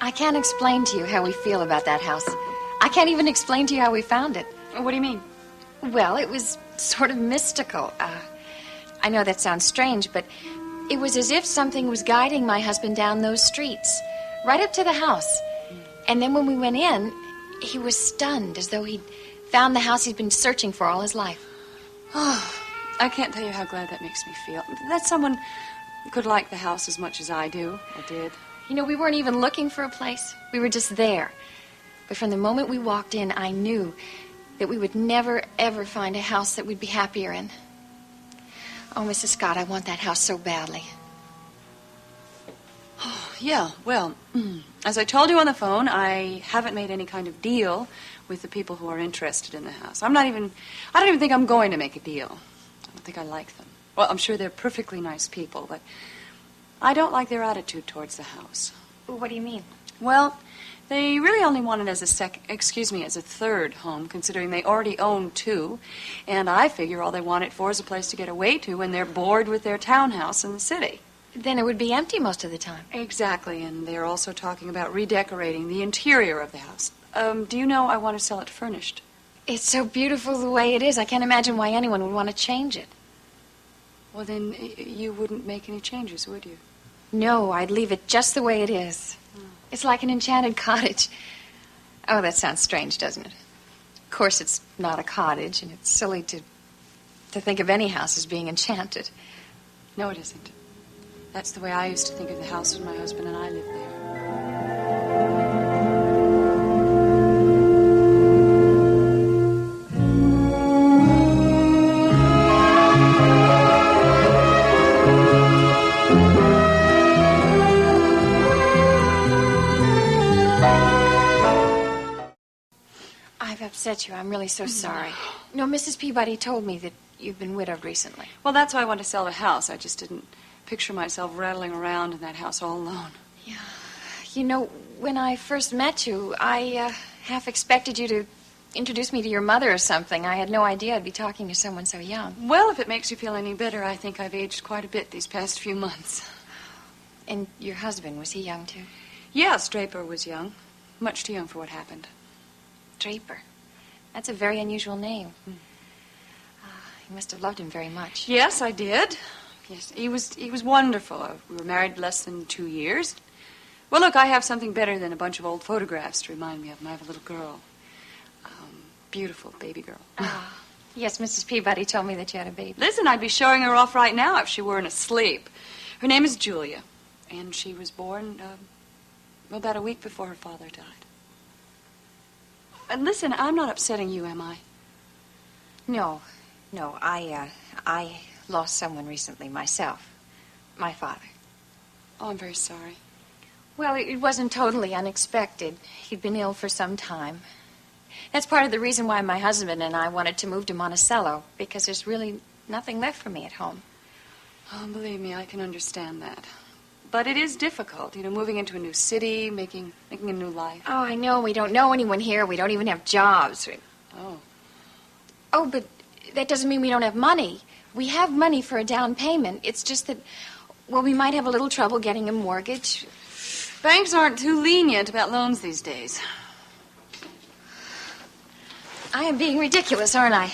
I can't explain to you how we feel about that house. I can't even explain to you how we found it. What do you mean? Well, it was sort of mystical. I know that sounds strange, but it was as if something was guiding my husband down those streets, right up to the house. And then when we went in, he was stunned, as though he'd found the house he'd been searching for all his life. Oh, I can't tell you how glad that makes me feel. That someone could like the house as much as I do, or did. You know, we weren't even looking for a place. We were just there. But from the moment we walked in, I knew that we would never, ever find a house that we'd be happier in. Oh, Mrs. Scott, I want that house so badly. Oh, yeah, well, as I told you on the phone, I haven't made any kind of deal with the people who are interested in the house. I don't even think I'm going to make a deal. I don't think I like them. Well, I'm sure they're perfectly nice people, but I don't like their attitude towards the house. What do you mean? Well, they really only want it as a third home, considering they already own two. And I figure all they want it for is a place to get away to when they're bored with their townhouse in the city. Then it would be empty most of the time. Exactly, and they're also talking about redecorating the interior of the house. Do you know I want to sell it furnished? It's so beautiful the way it is. I can't imagine why anyone would want to change it. Well, then you wouldn't make any changes, would you? No, I'd leave it just the way it is. It's like an enchanted cottage. Oh, that sounds strange, doesn't it? Of course, it's not a cottage, and it's silly to think of any house as being enchanted. No, it isn't. That's the way I used to think of the house when my husband and I lived there. I've upset you. I'm really so sorry. No, Mrs. Peabody told me that you've been widowed recently. Well, that's why I wanted to sell the house. I just didn't picture myself rattling around in that house all alone. Yeah. You know, when I first met you, I half expected you to introduce me to your mother or something. I had no idea I'd be talking to someone so young. Well, if it makes you feel any better, I think I've aged quite a bit these past few months. And your husband, was he young, too? Yes, Draper was young. Much too young for what happened. Draper. That's a very unusual name. You must have loved him very much. Yes, I did. Yes, he was wonderful. We were married less than 2 years. Well, look, I have something better than a bunch of old photographs to remind me of him. I have a little girl. Beautiful baby girl. Yes, Mrs. Peabody told me that you had a baby. Listen, I'd be showing her off right now if she weren't asleep. Her name is Julia, and she was born about a week before her father died. And listen, I'm not upsetting you, am I? No, I lost someone recently myself. My father. Oh, I'm very sorry. Well, it wasn't totally unexpected. He'd been ill for some time. That's part of the reason why my husband and I wanted to move to Monticello, because there's really nothing left for me at home. Oh, believe me, I can understand that. But it is difficult, moving into a new city, making a new life. Oh, I know. We don't know anyone here. We don't even have jobs. Oh. Oh, but that doesn't mean we don't have money. We have money for a down payment. It's just that, well, we might have a little trouble getting a mortgage. Banks aren't too lenient about loans these days. I am being ridiculous, aren't I?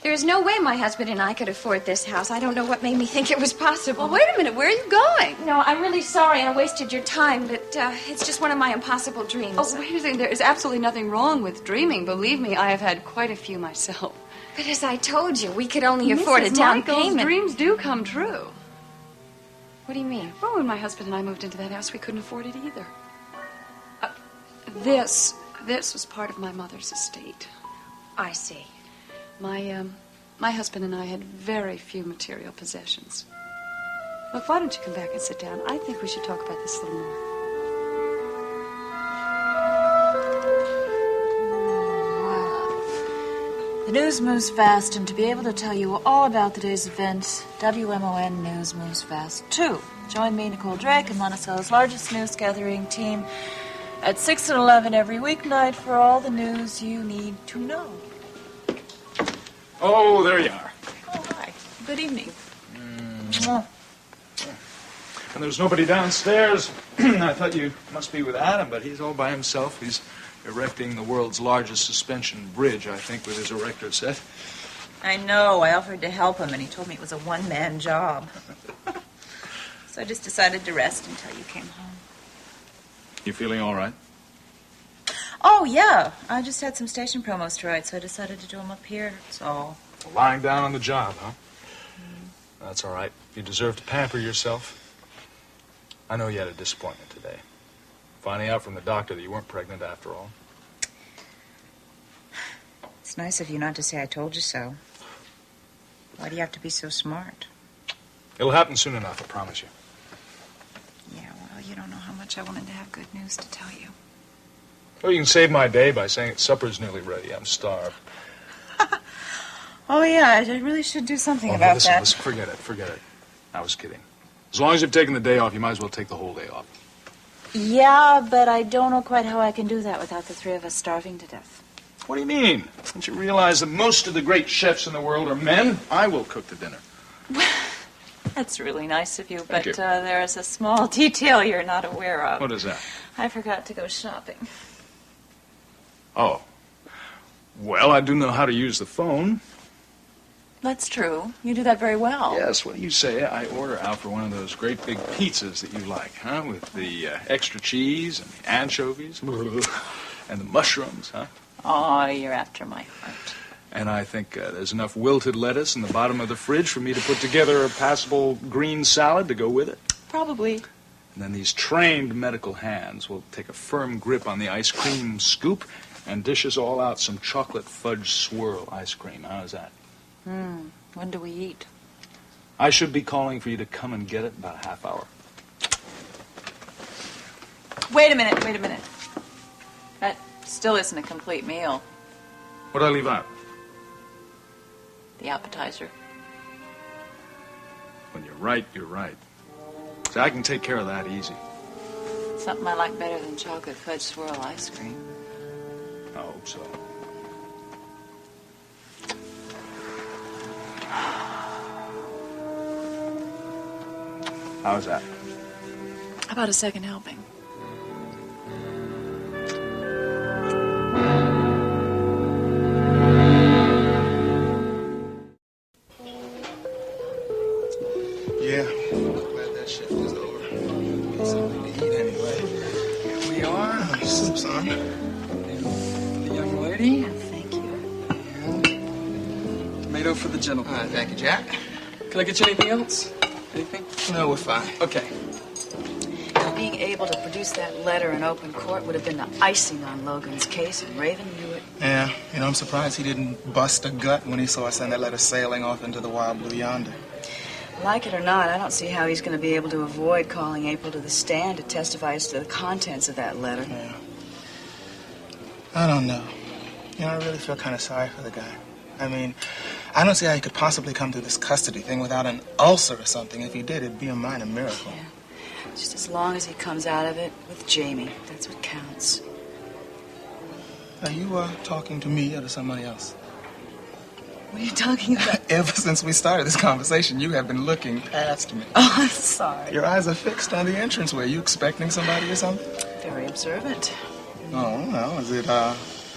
There is no way my husband and I could afford this house. I don't know what made me think it was possible. Well, wait a minute. Where are you going? No, I'm really sorry I wasted your time, but it's just one of my impossible dreams. Oh, wait a second. There is absolutely nothing wrong with dreaming. Believe me, I have had quite a few myself. But as I told you, we could only afford a down payment. Dreams do come true. What do you mean? Well, when my husband and I moved into that house, we couldn't afford it either. This was part of my mother's estate. I see. My husband and I had very few material possessions. Look, why don't you come back and sit down? I think we should talk about this a little more. The news moves fast, and to be able to tell you all about the day's events, WMON News moves fast, too. Join me, Nicole Drake, and Monticello's largest news gathering team at 6 and 11 every weeknight for all the news you need to know. Oh, there you are. Oh, hi. Good evening. And there's nobody downstairs. I thought you must be with Adam, but he's all by himself. He's erecting the world's largest suspension bridge, I think, with his erector set. I know. I offered to help him, and he told me it was a one-man job. So I just decided to rest until you came home. You feeling all right? Oh, yeah. I just had some station promos to write, so I decided to do them up here. That's all. Lying down on the job, huh? That's all right. You deserve to pamper yourself. I know you had a disappointment today. Finding out from the doctor that you weren't pregnant after all. It's nice of you not to say I told you so. Why do you have to be so smart? It'll happen soon enough, I promise you. Yeah, well, you don't know how much I wanted to have good news to tell you. Well, you can save my day by saying that supper's nearly ready. I'm starved. Oh, yeah, I really should do something Oh, about listen, that. Listen, forget it. I was kidding. As long as you've taken the day off, you might as well take the whole day off. Yeah, but I don't know quite how I can do that without the three of us starving to death. What do you mean? Don't you realize that most of the great chefs in the world are men? I will cook the dinner. That's really nice of you, Thank but you. there is a small detail you're not aware of. What is that? I forgot to go shopping. Oh. Well, I do know how to use the phone. That's true. You do that very well. Yes, what do you say? I order out for one of those great big pizzas that you like, huh? With the extra cheese and the anchovies and the mushrooms, huh? Oh, you're after my heart. And I think there's enough wilted lettuce in the bottom of the fridge for me to put together a passable green salad to go with it. Probably. And then these trained medical hands will take a firm grip on the ice cream scoop and dish us all out some chocolate fudge swirl ice cream. How's that? When do we eat? I should be calling for you to come and get it in about a half hour. Wait a minute. That still isn't a complete meal. What'd I leave out? The appetizer. When you're right, you're right. See, I can take care of that easy. Something I like better than chocolate fudge swirl ice cream. I hope so. How's that? How about a second helping? Yeah, glad that shift is over. Get something to eat anyway. Here we are. Soup's on. The young lady. Thank you. And tomato for the gentleman. Thank you, Jack. Can I get you anything else? Anything? No, we're fine. Okay. Being able to produce that letter in open court would have been the icing on Logan's case, and Raven knew it. Yeah, I'm surprised he didn't bust a gut when he saw us send that letter sailing off into the wild blue yonder. Like it or not, I don't see how he's going to be able to avoid calling April to the stand to testify as to the contents of that letter. Yeah. I don't know. I really feel kind of sorry for the guy. I mean, I don't see how he could possibly come through this custody thing without an ulcer or something. If he did, it'd be a minor miracle. Yeah. Just as long as he comes out of it with Jamie. That's what counts. Are you talking to me or to somebody else? What are you talking about? Ever since we started this conversation, you have been looking past me. Oh, I'm sorry. Your eyes are fixed on the entranceway. You expecting somebody or something? Very observant. Oh, well, is it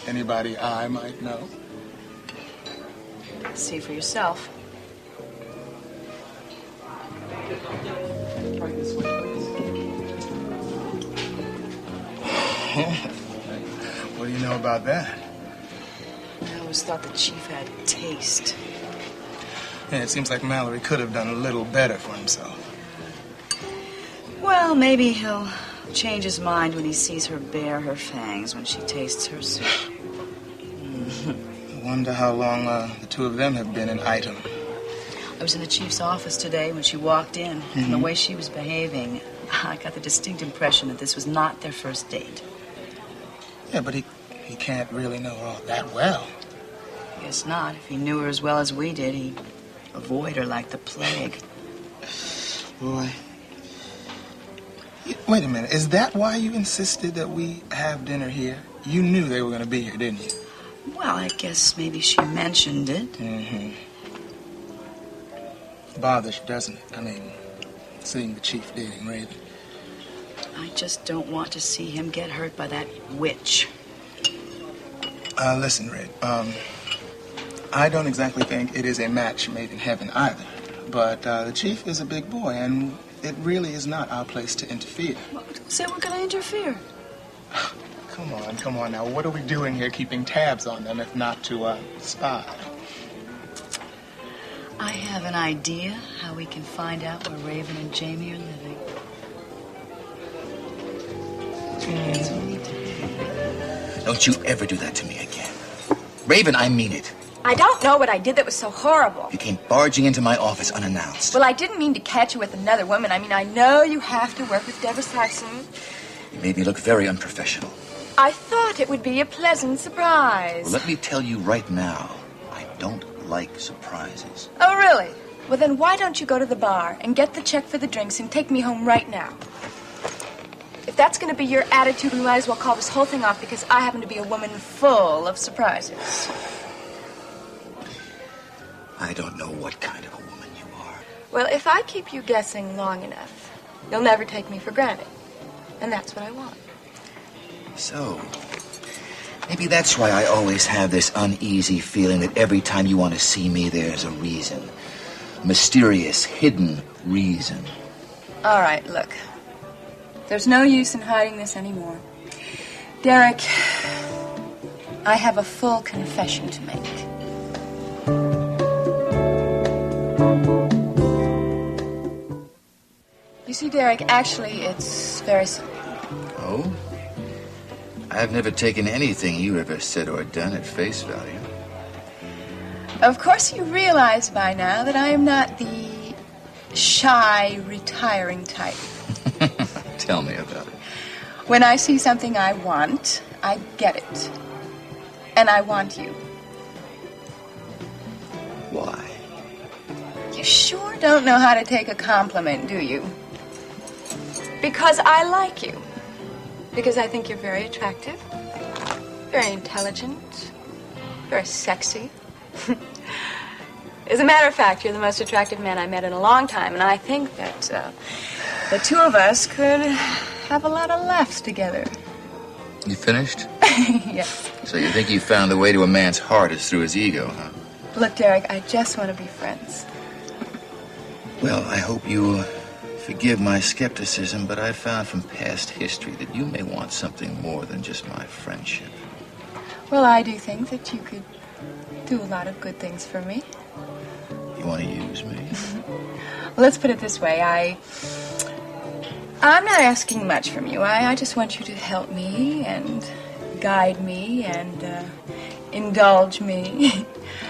anybody I might know? See for yourself. Right this way, please. What do you know about that? I always thought the chief had taste. Yeah, it seems like Mallory could have done a little better for himself. Well, maybe he'll change his mind when he sees her bare her fangs when she tastes her soup. I wonder how long the two of them have been an item. I was in the chief's office today when she walked in, and the way she was behaving, I got the distinct impression that this was not their first date. Yeah, but he can't really know her all that well. I guess not. If he knew her as well as we did, he'd avoid her like the plague. Boy. Wait a minute. Is that why you insisted that we have dinner here? You knew they were going to be here, didn't you? Well, I guess maybe she mentioned it. Mm-hmm. Bothers you, doesn't it? I mean, seeing the chief dating Raven. I just don't want to see him get hurt by that witch. Listen, Red, I don't exactly think it is a match made in heaven either. But the chief is a big boy, and it really is not our place to interfere. Well, don't say we're going to interfere. Come on now. What are we doing here keeping tabs on them if not to spy? I have an idea how we can find out where Raven and Jamie are living. That's what we need to do. Don't you ever do that to me again. Raven, I mean it. I don't know what I did that was so horrible. You came barging into my office unannounced. Well, I didn't mean to catch you with another woman. I mean, I know you have to work with Deborah Saxon. You made me look very unprofessional. I thought it would be a pleasant surprise. Well, let me tell you right now, I don't like surprises. Oh, really? Well, then why don't you go to the bar and get the check for the drinks and take me home right now? If that's going to be your attitude, we might as well call this whole thing off because I happen to be a woman full of surprises. I don't know what kind of a woman you are. Well, if I keep you guessing long enough, you'll never take me for granted. And that's what I want. So, maybe that's why I always have this uneasy feeling that every time you want to see me, there's a reason. A mysterious, hidden reason. All right, look. There's no use in hiding this anymore. Derek, I have a full confession to make. You see, Derek, actually, it's very simple. Oh? I've never taken anything you ever said or done at face value. Of course, you realize by now that I am not the shy, retiring type. Tell me about it. When I see something I want, I get it. And I want you. Why? You sure don't know how to take a compliment, do you? Because I like you. Because I think you're very attractive, very intelligent, very sexy. As a matter of fact, you're the most attractive man I met in a long time, and I think that the two of us could have a lot of laughs together. You finished? Yes. So you think you found the way to a man's heart is through his ego, huh? Look, Derek, I just want to be friends. Well, I hope you forgive my skepticism, but I've found from past history that you may want something more than just my friendship. Well, I do think that you could do a lot of good things for me. You want to use me? Well, let's put it this way. I'm not asking much from you. I just want you to help me and guide me and indulge me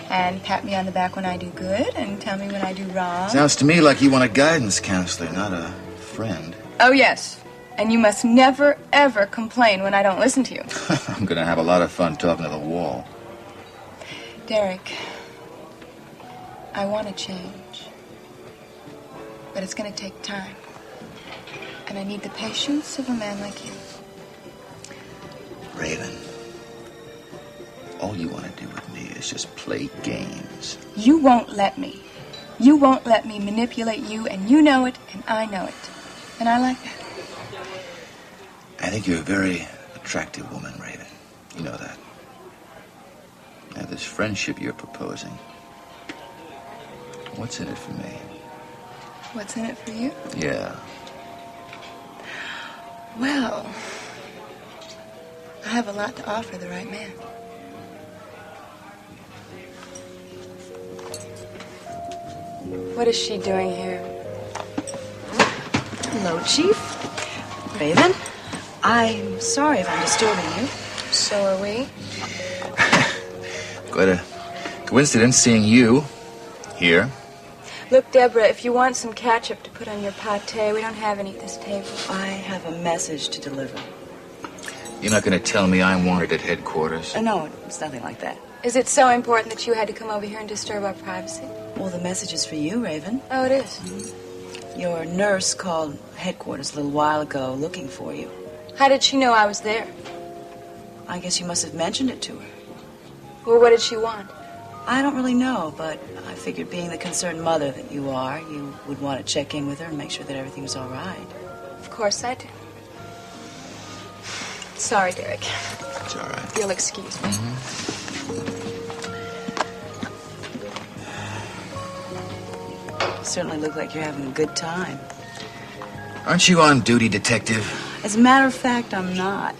and pat me on the back when I do good and tell me when I do wrong. Sounds to me like you want a guidance counselor, not a friend. Oh, yes. And you must never, ever complain when I don't listen to you. I'm going to have a lot of fun talking to the wall. Derek, I want to change. But it's going to take time. And I need the patience of a man like you. Raven, all you want to do with me is just play games. You won't let me. You won't let me manipulate you, and you know it, and I know it. And I like that. I think you're a very attractive woman, Raven. You know that. Now, this friendship you're proposing, what's in it for me? What's in it for you? Yeah. Well, I have a lot to offer the right man. What is she doing here? Hello, Chief. Raven, I'm sorry if I'm disturbing you. So are we. Quite a coincidence seeing you here. Look, Deborah, if you want some ketchup to put on your pate, we don't have any at this table. I have a message to deliver. You're not going to tell me I'm wanted at headquarters? No, it's nothing like that. Is it so important that you had to come over here and disturb our privacy? Well, the message is for you, Raven. Oh, it is? Your nurse called headquarters a little while ago looking for you. How did she know I was there? I guess you must have mentioned it to her. Well, what did she want? I don't really know, but I figured being the concerned mother that you are, you would want to check in with her and make sure that everything was all right. Of course I do. Sorry, Derek. It's all right. You'll excuse me. You certainly look like you're having a good time. Aren't you on duty, Detective? As a matter of fact, I'm not.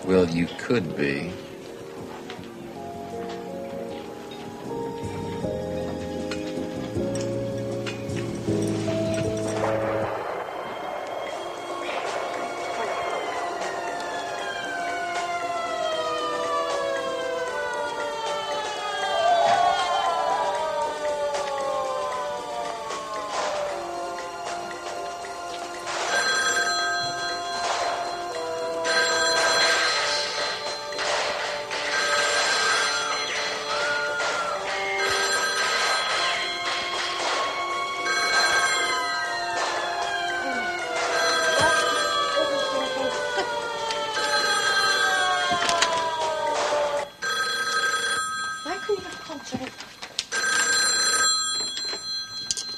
Well, you could be.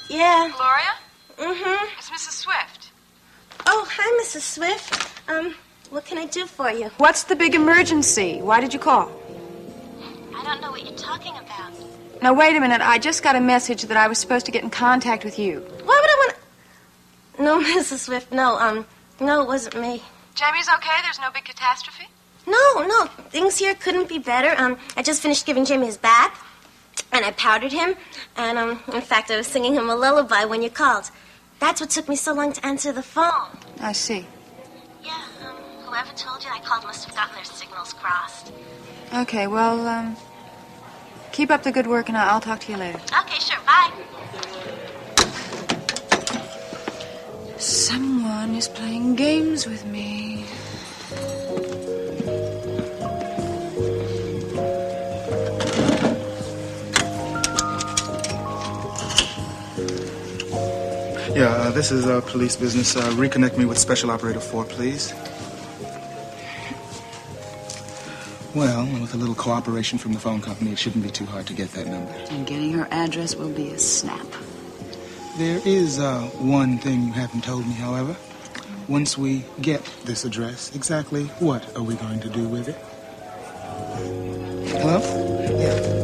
Yeah. Gloria? Mm-hmm. It's Mrs. Swift. Oh, hi, Mrs. Swift. What can I do for you? What's the big emergency? Why did you call? I don't know what you're talking about. Now, wait a minute. I just got a message that I was supposed to get in contact with you. Why would I want to... No, Mrs. Swift, no, no, it wasn't me. Jamie's okay? There's no big catastrophe? No, things here couldn't be better. I just finished giving Jamie his bath, and I powdered him, and, in fact, I was singing him a lullaby when you called. That's what took me so long to answer the phone. I see. Yeah, whoever told you I called must have gotten their signals crossed. Okay, well, keep up the good work, and I'll talk to you later. Okay, sure, bye. Someone is playing games with me. Yeah, this is police business. Reconnect me with Special Operator 4, please. Well, with a little cooperation from the phone company, it shouldn't be too hard to get that number. And getting her address will be a snap. There is one thing you haven't told me, however. Once we get this address, exactly what are we going to do with it? Hello? Yeah.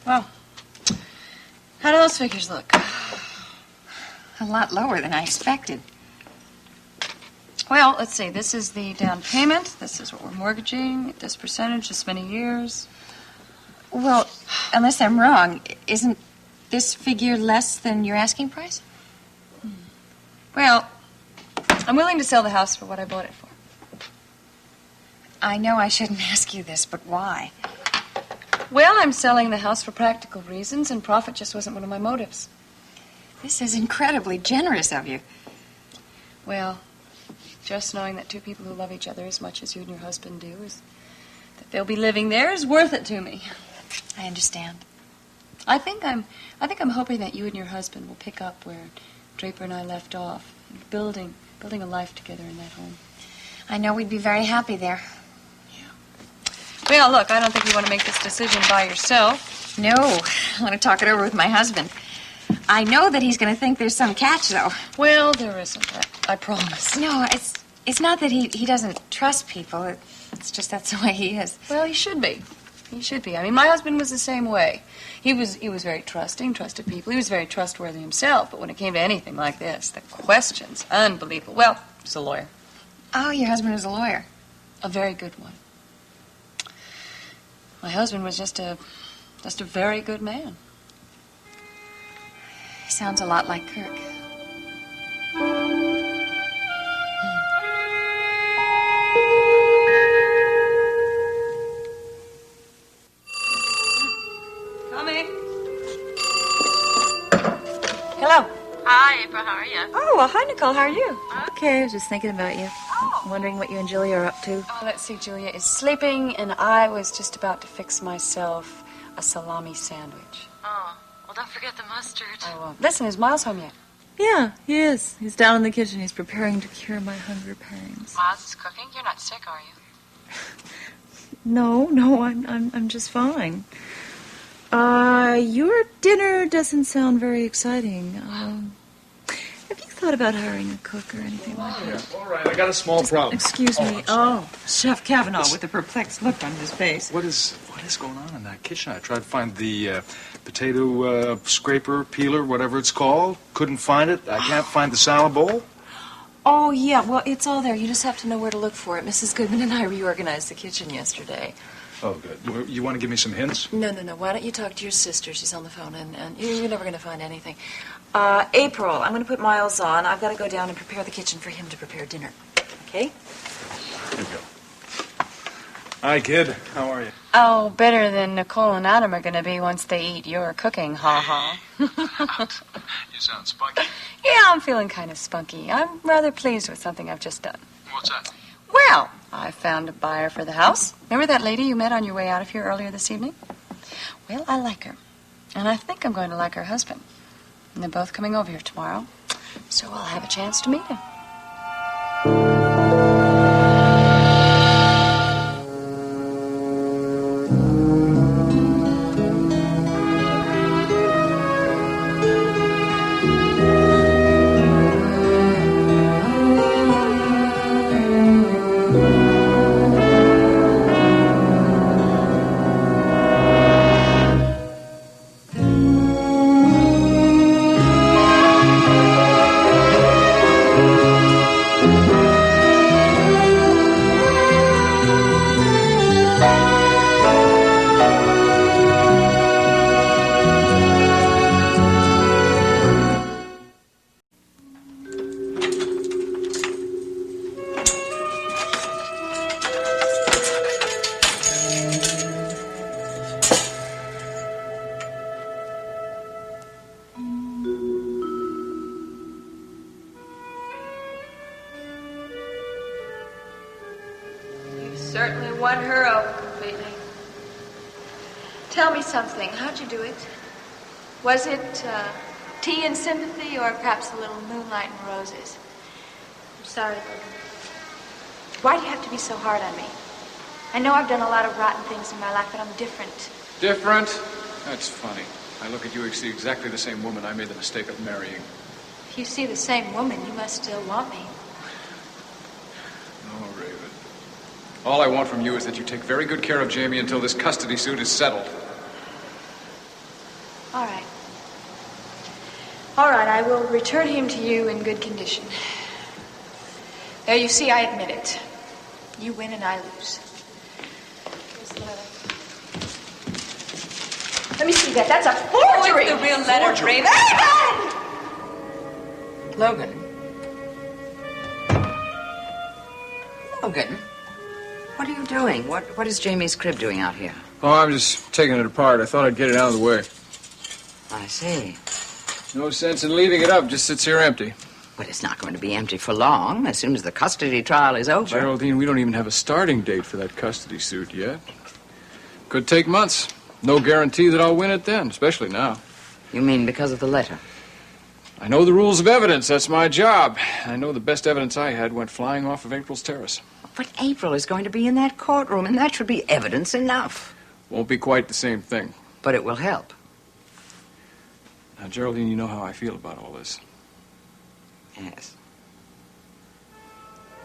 Well, how do those figures look? A lot lower than I expected. Well, let's see. This is the down payment. This is what we're mortgaging at this percentage, this many years. Well, unless I'm wrong, isn't this figure less than your asking price? Well, I'm willing to sell the house for what I bought it for. I know I shouldn't ask you this, but why? Well, I'm selling the house for practical reasons, and profit just wasn't one of my motives. This is incredibly generous of you. Well, just knowing that two people who love each other as much as you and your husband do is that they'll be living there is worth it to me. I understand. I think I'm hoping that you and your husband will pick up where Draper and I left off, building a life together in that home. I know we'd be very happy there. Well, look, I don't think you want to make this decision by yourself. No, I want to talk it over with my husband. I know that he's going to think there's some catch, though. Well, there isn't. I promise. No, it's not that he doesn't trust people. It's just that's the way he is. Well, he should be. He should be. I mean, my husband was the same way. He was very trusting, trusted people. He was very trustworthy himself. But when it came to anything like this, the questions, unbelievable. Well, he's a lawyer. Oh, your husband is a lawyer. A very good one. My husband was just a very good man. He sounds a lot like Kirk. Coming. Hello. Hi, April. How are you? Oh, well, hi, Nicole. How are you? Okay, I was just thinking about you. Wondering what you and Julia are up to. Oh, let's see. Julia is sleeping, and I was just about to fix myself a salami sandwich. Oh, well, don't forget the mustard. I won't. Listen, is Miles home yet? Yeah, he is. He's down in the kitchen. He's preparing to cure my hunger pangs. Miles is cooking. You're not sick, are you? No, I'm just fine. Your dinner doesn't sound very exciting. Have you thought about hiring a cook or anything like that? Yeah, all right, I got a small problem. Excuse me. Oh, Chef Kavanaugh with a perplexed look on his face. What is going on in that kitchen? I tried to find the potato scraper, peeler, whatever it's called. Couldn't find it. I can't find the salad bowl. Oh, yeah, well, it's all there. You just have to know where to look for it. Mrs. Goodman and I reorganized the kitchen yesterday. Oh, good. You want to give me some hints? No. Why don't you talk to your sister? She's on the phone, and you're never going to find anything. April, I'm going to put Miles on. I've got to go down and prepare the kitchen for him to prepare dinner. Okay? Here you go. Hi, kid. How are you? Oh, better than Nicole and Adam are going to be once they eat your cooking, ha-ha. You sound spunky. Yeah, I'm feeling kind of spunky. I'm rather pleased with something I've just done. What's that? Well, I found a buyer for the house. Remember that lady you met on your way out of here earlier this evening? Well, I like her. And I think I'm going to like her husband. And they're both coming over here tomorrow. So I'll have a chance to meet him. Certainly won her over completely. Tell me something. How'd you do it? Was it tea and sympathy, or perhaps a little moonlight and roses? I'm sorry, Logan. Why do you have to be so hard on me? I know I've done a lot of rotten things in my life, but I'm different. Different? That's funny. I look at you, you see exactly the same woman I made the mistake of marrying. If you see the same woman, you must still want me. Oh, Raven. All I want from you is that you take very good care of Jamie until this custody suit is settled. All right. All right, I will return him to you in good condition. There, you see, I admit it. You win and I lose. Here's the letter. Let me see that. That's a forgery! Oh, it's the real letter, Raven. Logan! Logan, what are you doing? What is Jamie's crib doing out here? Oh, I'm just taking it apart. I thought I'd get it out of the way. I see. No sense in leaving it up. Just sits here empty. But it's not going to be empty for long. As soon as the custody trial is over. Geraldine, we don't even have a starting date for that custody suit yet. Could take months. No guarantee that I'll win it then, especially now. You mean because of the letter? I know the rules of evidence. That's my job. I know the best evidence I had went flying off of April's terrace. But April is going to be in that courtroom, and that should be evidence enough. Won't be quite the same thing. But it will help. Now, Geraldine, you know how I feel about all this. Yes.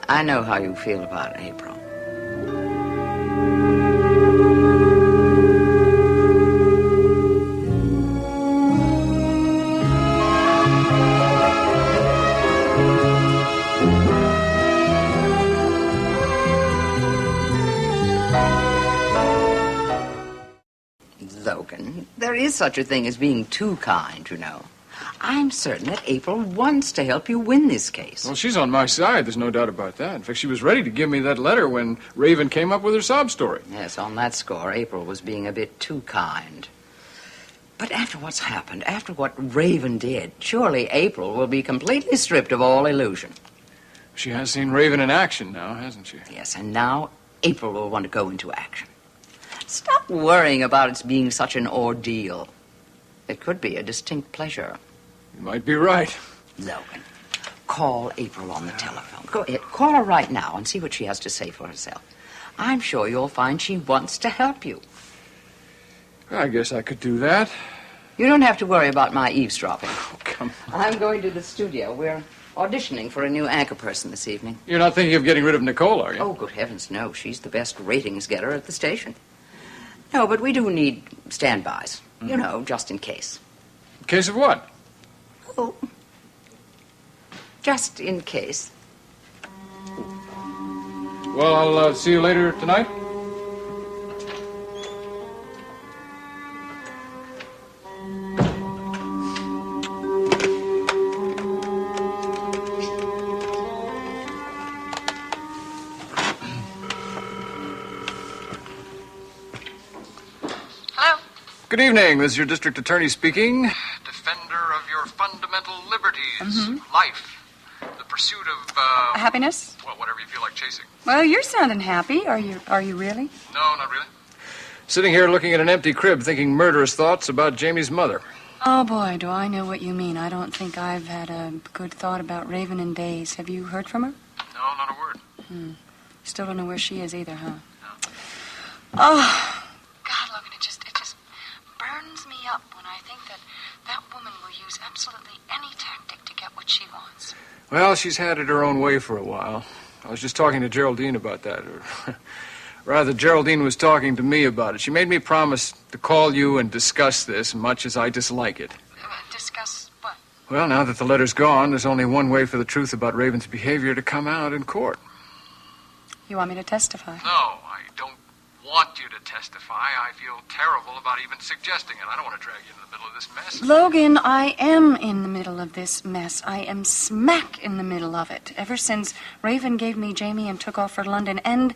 I know how you feel about April. Logan, there is such a thing as being too kind, you know. I'm certain that April wants to help you win this case. Well, she's on my side. There's no doubt about that. In fact, she was ready to give me that letter when Raven came up with her sob story. Yes, on that score, April was being a bit too kind. But after what's happened, after what Raven did, surely April will be completely stripped of all illusion. She has seen Raven in action now, hasn't she? Yes, and now April will want to go into action. Stop worrying about its being such an ordeal. It could be a distinct pleasure. You might be right. Logan, call April on the telephone. Go ahead, call her right now and see what she has to say for herself. I'm sure you'll find she wants to help you. I guess I could do that. You don't have to worry about my eavesdropping. Oh, come on. I'm going to the studio. We're auditioning for a new anchor person this evening. You're not thinking of getting rid of Nicole, are you? Oh, good heavens, no. She's the best ratings getter at the station. No, but we do need standbys. You know, just in case. In case of what? Oh, just in case. Well, I'll see you later tonight. Good evening. This is your district attorney speaking. Defender of your fundamental liberties. Life. The pursuit of, Happiness? well, whatever you feel like chasing. Well, you're sounding happy. Are you really? No, not really. Sitting here looking at an empty crib thinking murderous thoughts about Jamie's mother. Oh, boy, do I know what you mean. I don't think I've had a good thought about Raven in days. Have you heard from her? No, not a word. Still don't know where she is either, huh? No. Oh, God, Logan, it just burns me up when I think that woman will use absolutely any tactic to get what she wants. Well, she's had it her own way for a while. I was just talking to Geraldine about that. Or rather, Geraldine was talking to me about it. She made me promise to call you and discuss this, much as I dislike it. Discuss what? Well, now that the letter's gone, there's only one way for the truth about Raven's behavior to come out in court. You want me to testify? No, I don't want you to testify. I feel terrible about even suggesting it. I don't want to drag you into the middle of this mess. Logan, I am in the middle of this mess. I am smack in the middle of it. Ever since Raven gave me Jamie and took off for London. And,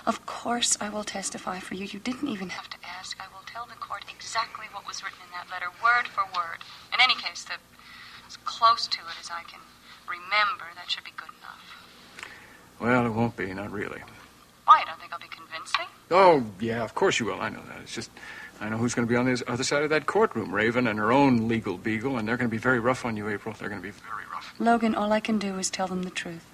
of course, I will testify for you. You didn't even have to ask. I will tell the court exactly what was written in that letter, word for word. In any case, as close to it as I can remember, that should be good enough. Well, it won't be, not really. Why? You don't think I'll be convincing? Oh, yeah, of course you will. I know that. It's just, I know who's going to be on the other side of that courtroom. Raven and her own legal beagle, and they're going to be very rough on you, April. They're going to be very rough. Logan, all I can do is tell them the truth.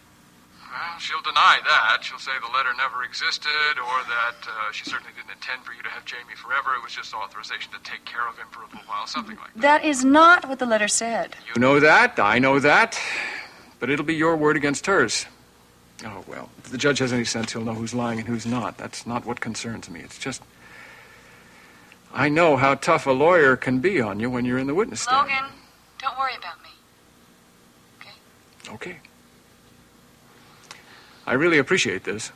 Well, she'll deny that. She'll say the letter never existed, or that she certainly didn't intend for you to have Jamie forever. It was just authorization to take care of him for a little while, something like that. That is not what the letter said. You know that. I know that. But it'll be your word against hers. Oh, well, if the judge has any sense, he'll know who's lying and who's not. That's not what concerns me. It's just, I know how tough a lawyer can be on you when you're in the witness stand. Logan, don't worry about me. Okay? Okay. I really appreciate this.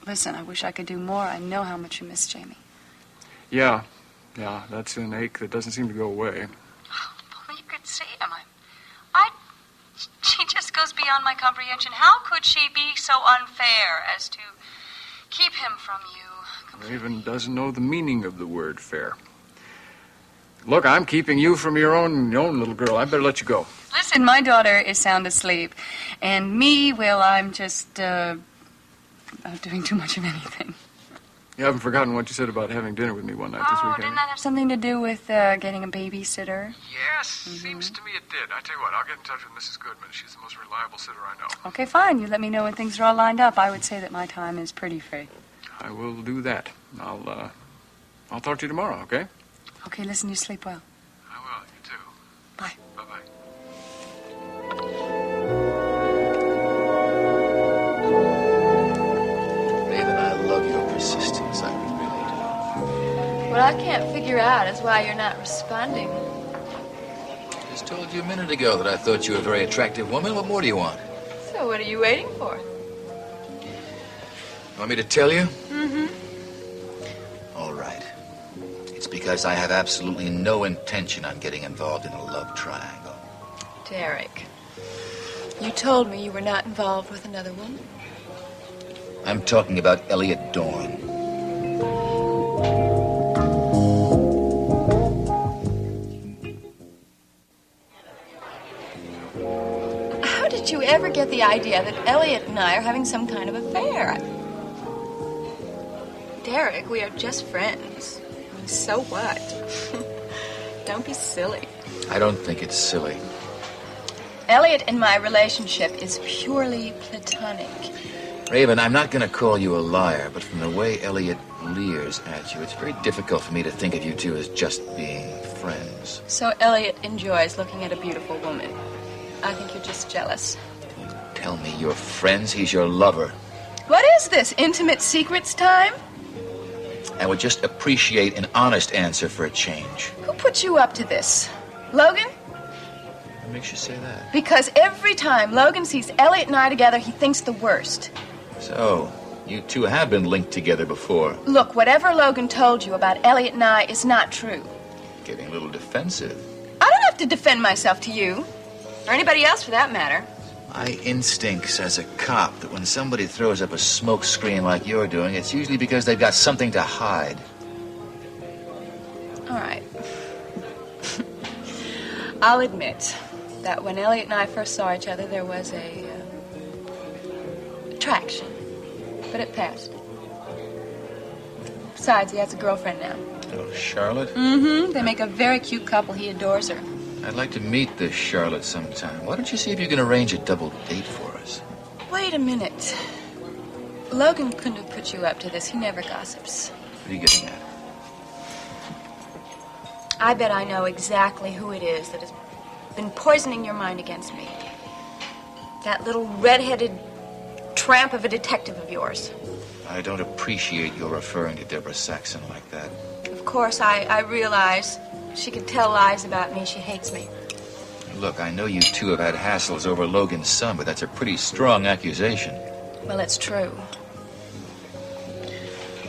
Listen, I wish I could do more. I know how much you miss Jamie. Yeah, that's an ache that doesn't seem to go away. Oh, if only you could see him. She just goes beyond my comprehension. How could she be so unfair as to keep him from you completely? Raven doesn't know the meaning of the word fair. Look, I'm keeping you from your own little girl. I better let you go. Listen, my daughter is sound asleep. And me, well, I'm just, not doing too much of anything. You haven't forgotten what you said about having dinner with me one night this weekend? Didn't that have something to do with getting a babysitter? Yes, seems to me it did. I tell you what, I'll get in touch with Mrs. Goodman. She's the most reliable sitter I know. Okay, fine. You let me know when things are all lined up. I would say that my time is pretty free. I will do that. I'll talk to you tomorrow, okay? Okay, listen, you sleep well. I will, you too. Bye. Bye-bye. Raven, I love your persistence. I really do. What I can't figure out is why you're not responding. I just told you a minute ago that I thought you were a very attractive woman. What more do you want? So what are you waiting for? You want me to tell you? Mm-hmm. All right. It's because I have absolutely no intention on getting involved in a love triangle. Derek, you told me you were not involved with another woman. I'm talking about Elliot Dorn. How did you ever get the idea that Elliot and I are having some kind of affair? Derek, we are just friends. So what? Don't be silly. I don't think it's silly. Elliot and my relationship is purely platonic. Raven, I'm not going to call you a liar, but from the way Elliot leers at you, it's very difficult for me to think of you two as just being friends. So Elliot enjoys looking at a beautiful woman. I think you're just jealous. Tell me you're friends. He's your lover. What is this, intimate secrets time? I would just appreciate an honest answer for a change. Who put you up to this? Logan? What makes you say that? Because every time Logan sees Elliot and I together, he thinks the worst. So, you two have been linked together before. Look, whatever Logan told you about Elliot and I is not true. Getting a little defensive. I don't have to defend myself to you. Or anybody else for that matter. My instincts as a cop that when somebody throws up a smoke screen like you're doing, it's usually because they've got something to hide. All right. I'll admit that when Elliot and I first saw each other, there was a attraction. But it passed. Besides, he has a girlfriend now. Oh, Charlotte? Mm-hmm. They make a very cute couple. He adores her. I'd like to meet this Charlotte sometime. Why don't you see if you can arrange a double date for us? Wait a minute. Logan couldn't have put you up to this. He never gossips. What are you getting at? I bet I know exactly who it is that has been poisoning your mind against me. That little red-headed tramp of a detective of yours. I don't appreciate your referring to Deborah Saxon like that. Of course, I realize she could tell lies about me. She hates me. Look, I know you two have had hassles over Logan's son, but that's a pretty strong accusation. Well, it's true.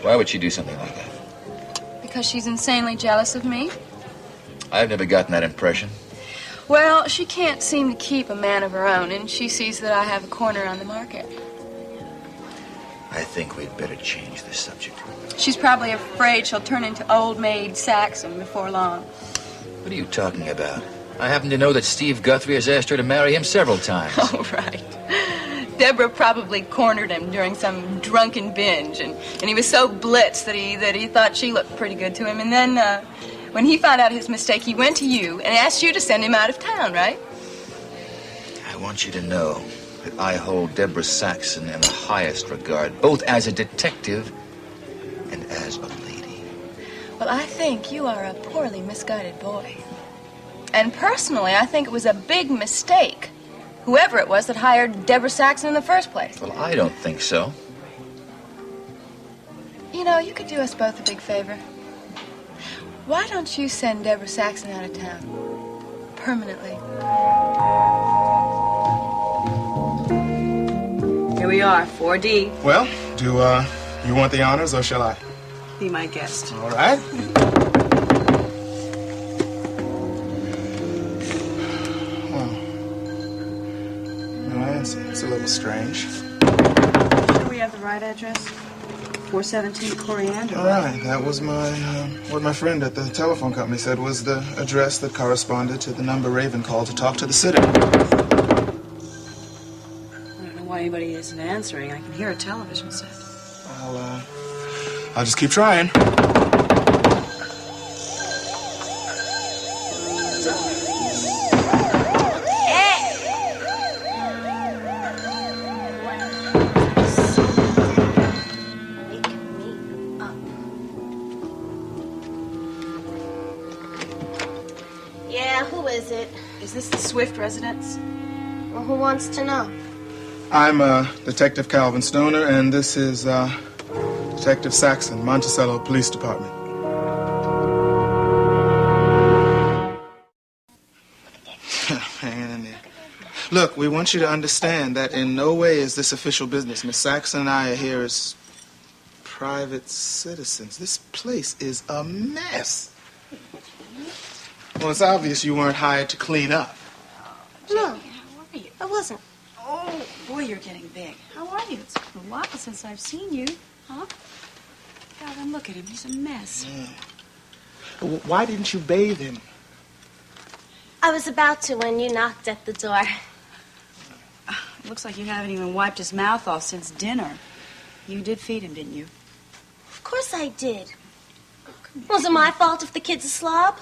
Why would she do something like that? Because she's insanely jealous of me. I've never gotten that impression. Well, she can't seem to keep a man of her own, and she sees that I have a corner on the market. I think we'd better change the subject. She's probably afraid she'll turn into old maid Saxon before long. What are you talking about? I happen to know that Steve Guthrie has asked her to marry him several times. Oh, right. Deborah probably cornered him during some drunken binge, and he was so blitzed that he thought she looked pretty good to him. And then, when he found out his mistake, he went to you and asked you to send him out of town, right? I want you to know that I hold Deborah Saxon in the highest regard, both as a detective and as a lady. Well, I think you are a poorly misguided boy. And personally, I think it was a big mistake, whoever it was that hired Deborah Saxon in the first place. Well, I don't think so. You know, you could do us both a big favor. Why don't you send Deborah Saxon out of town? Permanently. Here we are, 4D. Well, do you want the honors or shall I? Be my guest. All right. It's a little strange. Sure we have the right address? 417 Coriander. All right, that was what my friend at the telephone company said was the address that corresponded to the number Raven called to talk to the sitter. I don't know why anybody isn't answering. I can hear a television set. I'll just keep trying. Is this the Swift residence? Well, who wants to know? I'm Detective Calvin Stoner, and this is Detective Saxon, Monticello Police Department. Hanging in there. Look, we want you to understand that in no way is this official business. Miss Saxon and I are here as private citizens. This place is a mess. Well, it's obvious you weren't hired to clean up. No, How are you? I wasn't. Oh, boy, you're getting big. How are you? It's been a while since I've seen you. Huh? Calvin, look at him. He's a mess. Yeah. Why didn't you bathe him? I was about to when you knocked at the door. It looks like you haven't even wiped his mouth off since dinner. You did feed him, didn't you? Of course I did. Was it my fault if the kid's a slob?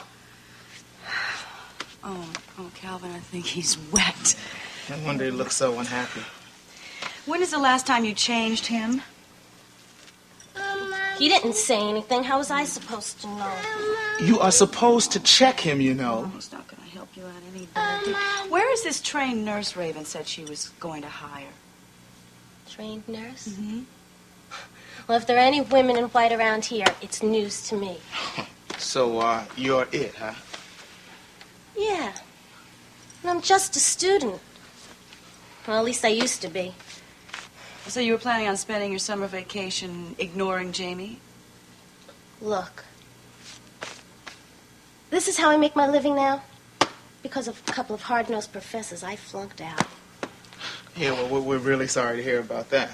Oh, Calvin, I think he's wet. No wonder he looks so unhappy. When is the last time you changed him? He didn't say anything. How was I supposed to know? You are supposed to check him, you know. Oh, it's not going to help you out any better. Where is this trained nurse Raven said she was going to hire? Trained nurse? Mm-hmm. Well, if there are any women in white around here, it's news to me. So, you're it, huh? Yeah. And I'm just a student. Well, at least I used to be. So you were planning on spending your summer vacation ignoring Jamie? Look. This is how I make my living now. Because of a couple of hard-nosed professors, I flunked out. Yeah, well, we're really sorry to hear about that.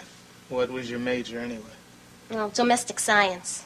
What was your major, anyway? Well, domestic science.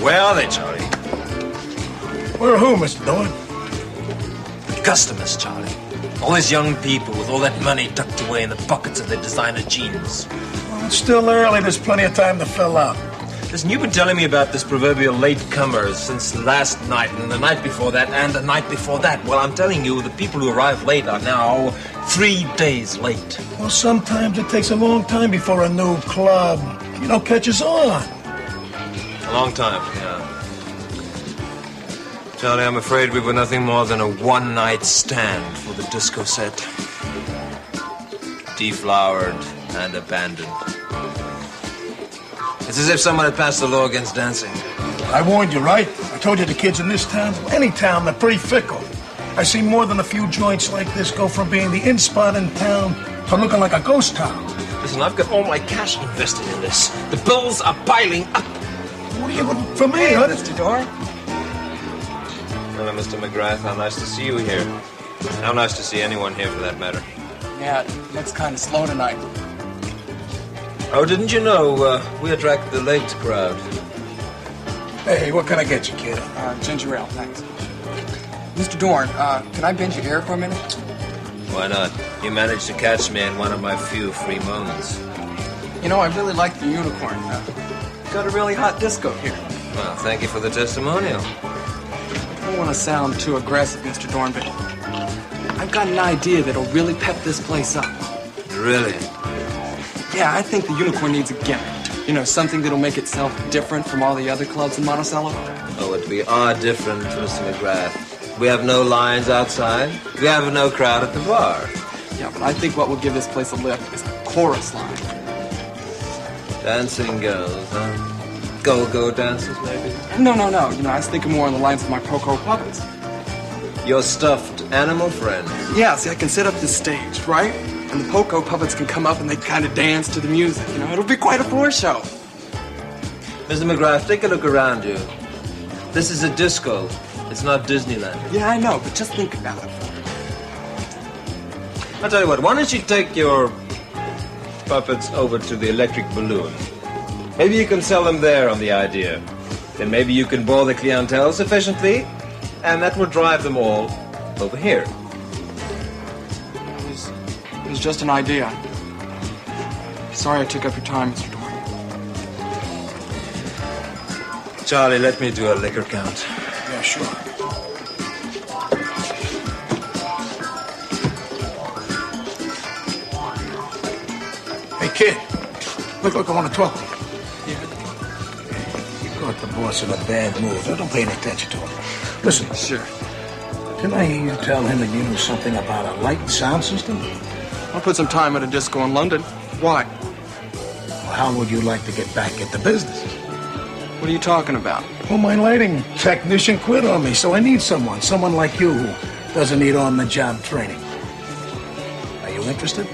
Where are they, Charlie? Where are who, Mr. Dorn? The customers, Charlie. All these young people with all that money tucked away in the pockets of their designer jeans. Well, it's still early. There's plenty of time to fill out. Listen, you've been telling me about this proverbial latecomers since last night and the night before that and the night before that. Well, I'm telling you, the people who arrive late are now 3 days late. Well, sometimes it takes a long time before a new club, catches on. A long time, yeah. Charlie, I'm afraid we were nothing more than a one-night stand for the disco set. Deflowered and abandoned. It's as if someone had passed the law against dancing. I warned you, right? I told you the kids in this town, any town, they're pretty fickle. I see more than a few joints like this go from being the in spot in town to looking like a ghost town. Listen, I've got all my cash invested in this. The bills are piling up. What are you looking for me, huh? Mr. Dorn? Hello, Mr. McGrath. How nice to see you here. How nice to see anyone here, for that matter. Yeah, it looks kind of slow tonight. Oh, didn't you know we attract the late crowd? Hey, what can I get you, kid? Ginger ale, thanks. Mr. Dorn, can I bend your ear for a minute? Why not? You managed to catch me in one of my few free moments. You know, I really like the Unicorn. Got a really hot disco here. Well, thank you for the testimonial. I don't want to sound too aggressive, Mr. Dorn, but I've got an idea that'll really pep this place up. Really? Yeah, I think the Unicorn needs a gimmick. Something that'll make itself different from all the other clubs in Monticello. Oh, but we are different, Mr. McGrath. We have no lines outside. We have no crowd at the bar. Yeah, but I think what will give this place a lift is the chorus line. Dancing girls, huh? Go-go dancers, maybe? No. I was thinking more on the lines of my Poco puppets. Your stuffed animal friends? Yeah, see, I can set up this stage, right? And the Poco puppets can come up and they kind of dance to the music. It'll be quite a floor show. Mr. McGrath, take a look around you. This is a disco. It's not Disneyland. Yeah, I know, but just think about it. I'll tell you what, why don't you take your puppets over to the Electric Balloon? Maybe you can sell them there on the idea. Then maybe you can bore the clientele sufficiently, and that will drive them all over here. It was just an idea. Sorry I took up your time, Mr. Dorn. Charlie, let me do a liquor count. Yeah, sure. Hey, kid. Look, I want to talk to you. You caught the boss in a bad mood. Don't pay any attention to him. Listen. Sure. Didn't I hear you tell him that you knew something about a light and sound system? I'll put some time at a disco in London. Why? Well, how would you like to get back at the business? What are you talking about? Well, my lighting technician quit on me, so I need someone like you who doesn't need on-the-job training. Are you interested?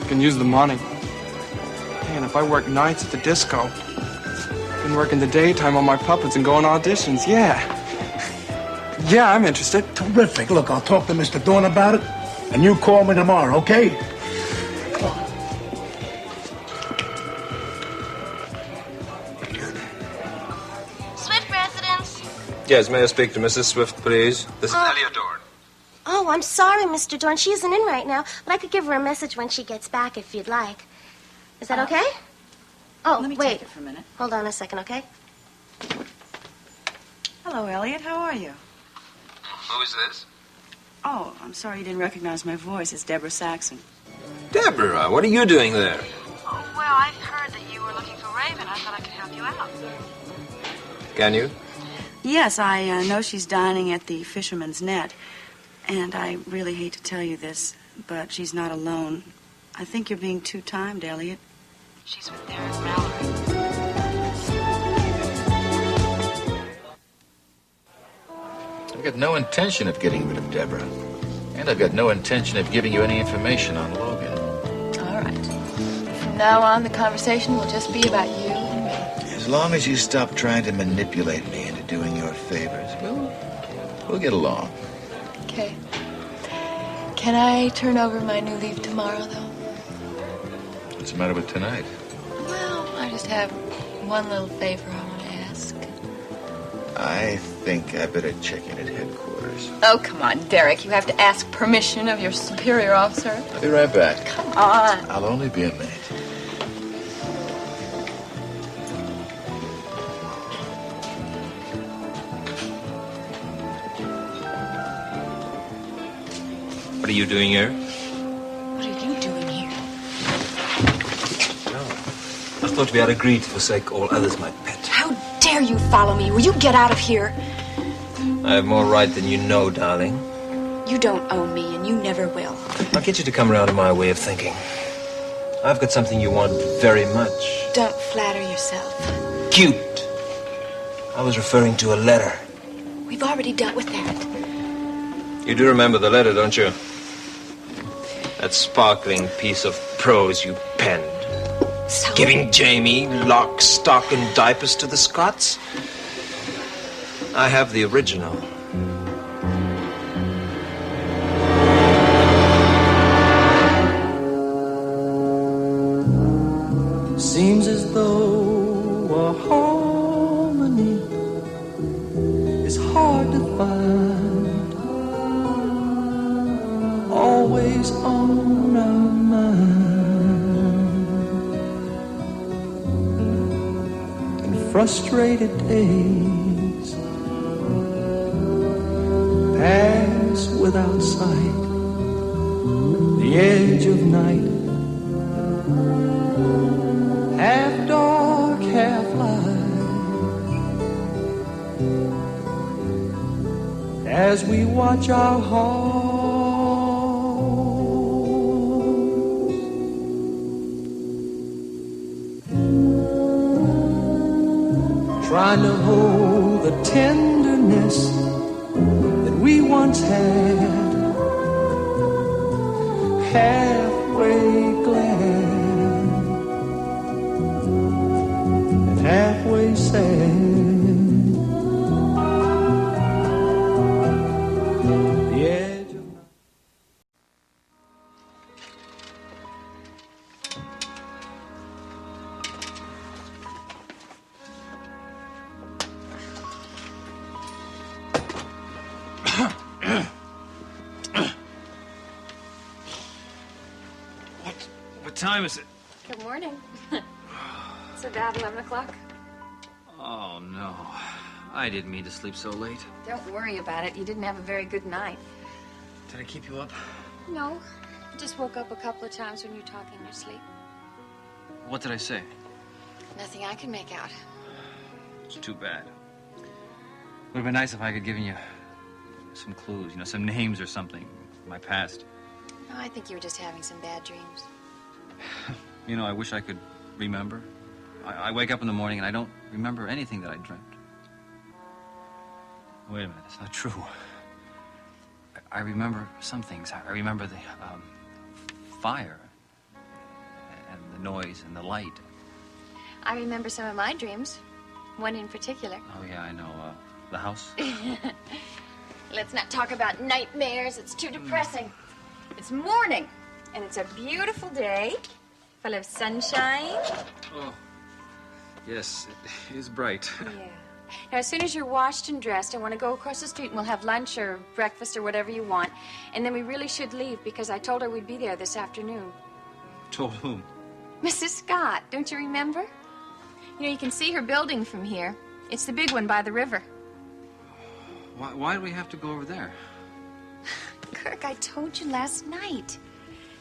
You can use the money. Man, if I work nights at the disco, been working the daytime on my puppets and going auditions, yeah. Yeah, I'm interested. Terrific. Look, I'll talk to Mr. Dorn about it, and you call me tomorrow, okay? Swift residence. Yes, may I speak to Mrs. Swift, please? This is Elliot Dorn. Oh, I'm sorry, Mr. Dorn. She isn't in right now, but I could give her a message when she gets back if you'd like. Is that okay? Oh, Let me wait. take it for a minute. Hold on a second, okay? Hello, Elliot. How are you? Who is this? Oh, I'm sorry you didn't recognize my voice. It's Deborah Saxon. Deborah, what are you doing there? Oh, well, I heard that you were looking for Raven. I thought I could help you out. Can you? Yes, I know she's dining at the Fisherman's Net. And I really hate to tell you this, but she's not alone. I think you're being too timed, Elliot. She's with Derek Mallory. I've got no intention of getting rid of Deborah. And I've got no intention of giving you any information on Logan. All right. From now on, the conversation will just be about you and me. As long as you stop trying to manipulate me into doing your favors, we'll get along. Okay. Can I turn over my new leaf tomorrow, though? What's the matter with tonight? Well, I just have one little favor I want to ask. I think I better check in at headquarters. Oh, come on, Derek. You have to ask permission of your superior officer. I'll be right back. Come on. I'll only be a minute. What are you doing here? What are you doing here? I thought we had agreed to forsake all others, my pet. How dare you follow me? Will you get out of here? I have more right than you know, darling. You don't own me, and you never will. I'll get you to come around to my way of thinking. I've got something you want very much. Don't flatter yourself. Cute. I was referring to a letter. We've already dealt with that. You do remember the letter, don't you? That sparkling piece of prose you penned. So? Giving Jamie lock, stock, and diapers to the Scots? I have the original. Seems as though a harmony is hard to find. Always on our mind. And frustrated days pass without sight. The edge of night, half dark, half light, as we watch our hearts trying to hold the tenderness that we once had, halfway glad and halfway sad. The edge of What time is it? Good morning. It's about 11 o'clock. Oh, no. I didn't mean to sleep so late. Don't worry about it. You didn't have a very good night. Did I keep you up? No. I just woke up a couple of times when you were talking in your sleep. What did I say? Nothing I can make out. It's too bad. Would have been nice if I could give you some clues, some names or something from my past. No, I think you were just having some bad dreams. I wish I could remember. I wake up in the morning and I don't remember anything that I dreamt. Wait a minute, that's not true. I remember some things. I remember the fire and the noise and the light. I remember some of my dreams. One in particular. Oh, yeah, I know. The house? Let's not talk about nightmares. It's too depressing. It's morning, and it's a beautiful day, full of sunshine. Oh, yes, it is bright. Yeah. Now, as soon as you're washed and dressed, I want to go across the street and we'll have lunch or breakfast or whatever you want. And then we really should leave because I told her we'd be there this afternoon. Told whom? Mrs. Scott, don't you remember? You know, you can see her building from here. It's the big one by the river. Why do we have to go over there? Kirk, I told you last night.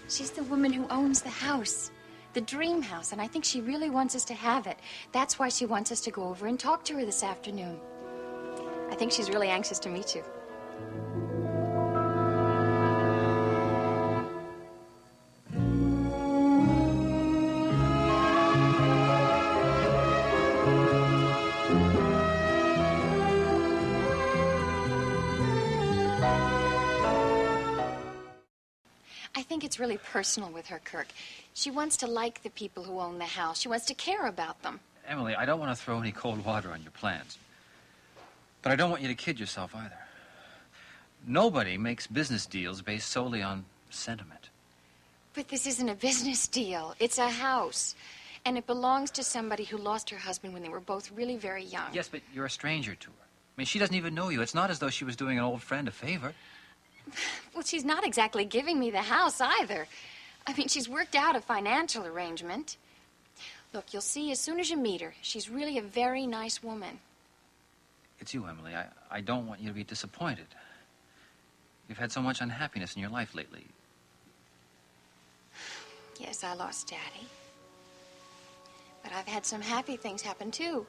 She's the woman who owns the house. The dream house, and I think she really wants us to have it. That's why she wants us to go over and talk to her this afternoon. I think she's really anxious to meet you. I think it's really personal with her, Kirk. She wants to like the people who own the house. She wants to care about them. Emily, I don't want to throw any cold water on your plans. But I don't want you to kid yourself either. Nobody makes business deals based solely on sentiment. But this isn't a business deal. It's a house. And it belongs to somebody who lost her husband when they were both really very young. Yes, but you're a stranger to her. I mean, she doesn't even know you. It's not as though she was doing an old friend a favor. Well, she's not exactly giving me the house either. I mean, she's worked out a financial arrangement. Look, you'll see as soon as you meet her. She's really a very nice woman. It's you, Emily. I don't want you to be disappointed. You've had so much unhappiness in your life lately. Yes, I lost Daddy. But I've had some happy things happen, too.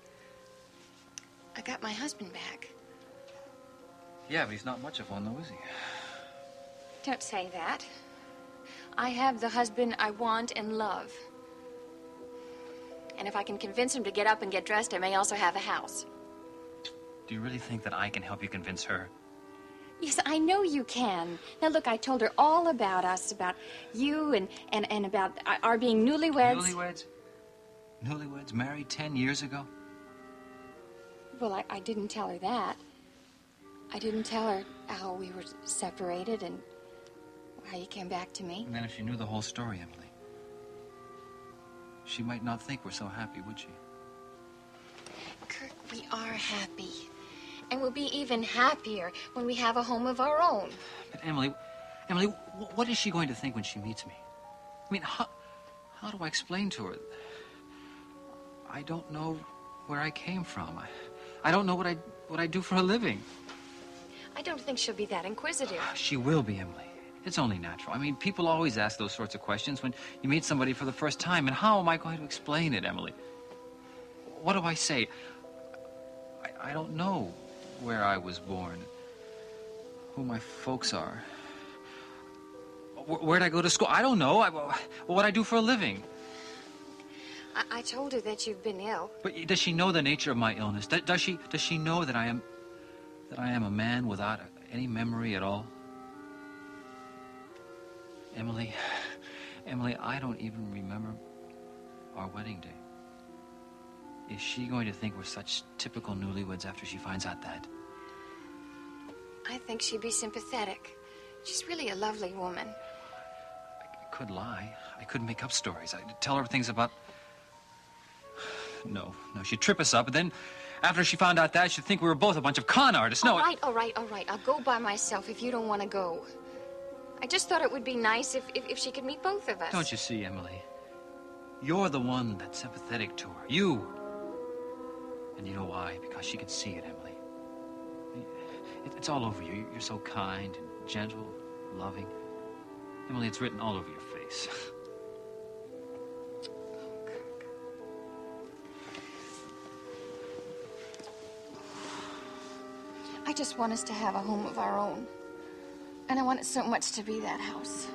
I got my husband back. Yeah, but he's not much of one, though, is he? Don't say that. I have the husband I want and love. And if I can convince him to get up and get dressed, I may also have a house. Do you really think that I can help you convince her? Yes, I know you can. Now, look, I told her all about us, about you and about our being newlyweds. Newlyweds? Newlyweds? Married 10 years ago? Well, I didn't tell her that. I didn't tell her how we were separated and how you came back to me. And then if she knew the whole story, Emily, she might not think we're so happy, would she? Kirk, we are happy. And we'll be even happier when we have a home of our own. But Emily, what is she going to think when she meets me? I mean, how do I explain to her? I don't know where I came from. I don't know what I do for a living. I don't think she'll be that inquisitive. She will be, Emily. It's only natural. I mean, people always ask those sorts of questions when you meet somebody for the first time. And how am I going to explain it, Emily? What do I say? I don't know where I was born, who my folks are. Where'd I go to school? I don't know. What I do for a living. I told her that you've been ill. But does she know the nature of my illness? Does she know that I am a man without any memory at all? Emily, I don't even remember our wedding day. Is she going to think we're such typical newlyweds after she finds out that? I think she'd be sympathetic. She's really a lovely woman. I could lie. I could make up stories. I'd tell her things about... No, she'd trip us up, and then after she found out that, she'd think we were both a bunch of con artists. No, All right. I'll go by myself if you don't want to go. I just thought it would be nice if she could meet both of us. Don't you see, Emily? You're the one that's sympathetic to her. You. And you know why? Because she can see it, Emily. It's all over you. You're so kind and gentle, loving. Emily, it's written all over your face. I just want us to have a home of our own. And I want it so much to be that house.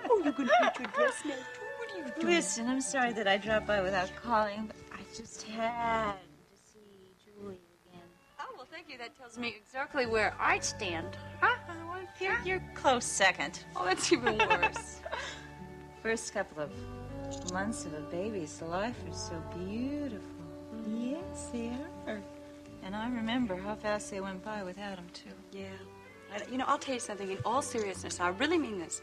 Oh, you're going to put your dress now, too? What are you doing? Listen, I'm sorry that I dropped by without calling, but I just had to see Julie again. Oh, well, thank you. That tells me exactly where I'd stand. Huh? You're close second. Oh, that's even worse. First couple of months of a baby's life are so beautiful. Yes, they are. And I remember how fast they went by without him, too. Yeah. I'll tell you something. In all seriousness, I really mean this.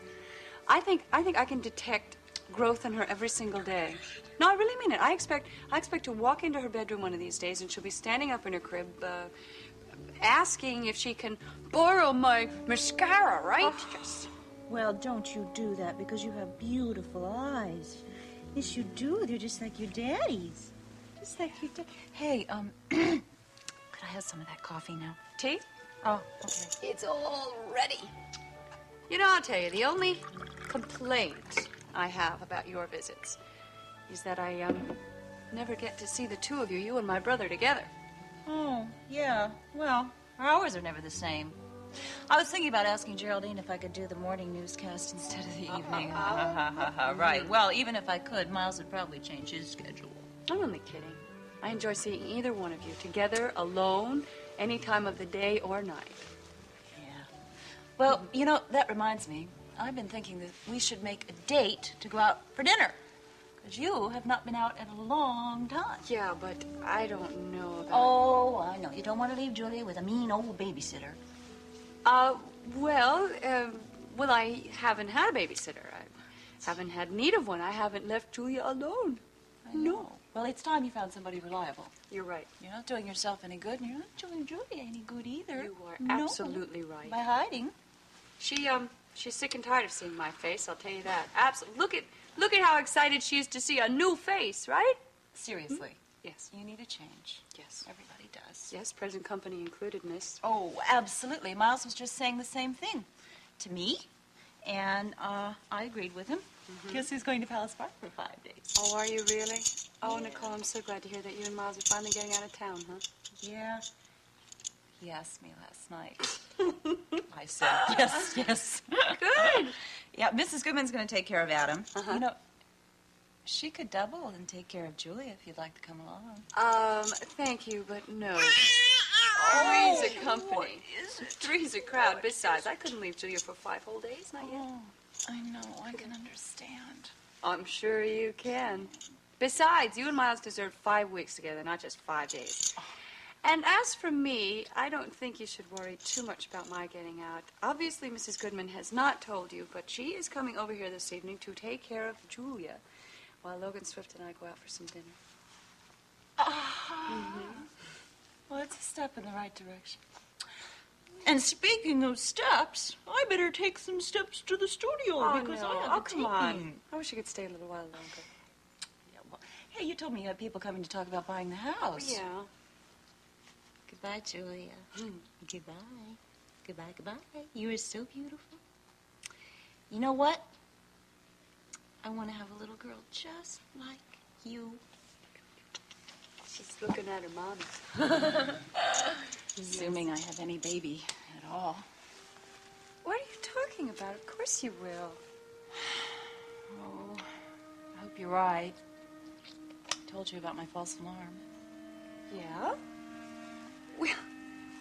I think I can detect growth in her every single day. No, I really mean it. I expect to walk into her bedroom one of these days, and she'll be standing up in her crib, asking if she can borrow my mascara, right? Oh. Well, don't you do that, because you have beautiful eyes. Yes, you do. They're just like your daddy's. Just like your dad. Hey, could I have some of that coffee now? Tea? Oh, okay. It's all ready. I'll tell you, the only complaint I have about your visits is that I never get to see the two of you and my brother together. Oh, yeah. Well, our hours are never the same. I was thinking about asking Geraldine if I could do the morning newscast instead of the evening. Right. Well, even if I could, Miles would probably change his schedule. I'm only kidding. I enjoy seeing either one of you together, alone, any time of the day or night. Yeah. Well, that reminds me. I've been thinking that we should make a date to go out for dinner. Because you have not been out in a long time. Yeah, but I don't know about... Oh, I know. You don't want to leave Julia with a mean old babysitter. Well, I haven't had a babysitter. I haven't had need of one. I haven't left Julia alone. No. Well, it's time you found somebody reliable. You're right. You're not doing yourself any good, and you're not doing Julia any good either. You are absolutely right. By hiding. She's sick and tired of seeing my face, I'll tell you that. Absolutely. Look at how excited she is to see a new face, right? Seriously. Hmm? Yes. You need a change. Yes. Everybody does. Yes, present company included, miss. Oh, absolutely. Miles was just saying the same thing to me, and I agreed with him. Mm-hmm. Guess he's going to Palace Park for 5 days. Oh, are you really? Oh, Nicole, I'm so glad to hear that you and Miles are finally getting out of town, huh? Yeah. He asked me last night. I said, yes. Good. Yeah, Mrs. Goodman's going to take care of Adam. She could double and take care of Julia if you'd like to come along. Thank you, but no. Three's a company. Three's a crowd. Besides, I couldn't leave Julia for 5 whole days, not yet. Oh, I know. I can understand. I'm sure you can. Besides, you and Miles deserve 5 weeks together, not just 5 days. And as for me, I don't think you should worry too much about my getting out. Obviously, Mrs. Goodman has not told you, but she is coming over here this evening to take care of Julia while Logan Swift and I go out for some dinner. Well, it's a step in the right direction. And speaking of steps, I better take some steps to the studio because I have a come on. I wish you could stay a little while longer. Yeah, well, hey, you told me you had people coming to talk about buying the house. Yeah. Goodbye, Julia. Goodbye. Goodbye. You are so beautiful. You know what? I want to have a little girl just like you. She's looking at her mommy. Assuming I have any baby at all. What are you talking about? Of course you will. Oh, I hope you're right. I told you about my false alarm. Yeah? Well,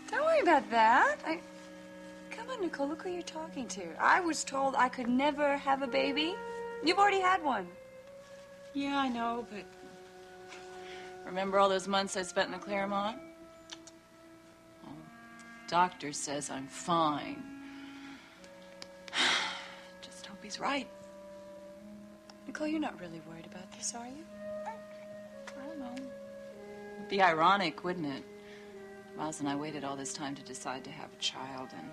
don't worry about that. Come on, Nicole, look who you're talking to. I was told I could never have a baby. You've already had one. Yeah, I know, but remember all those months I spent in the Claremont? Oh, doctor says I'm fine. Just hope he's right. Nicole, you're not really worried about this, are you? I don't know. It'd be ironic, wouldn't it? Miles and I waited all this time to decide to have a child, and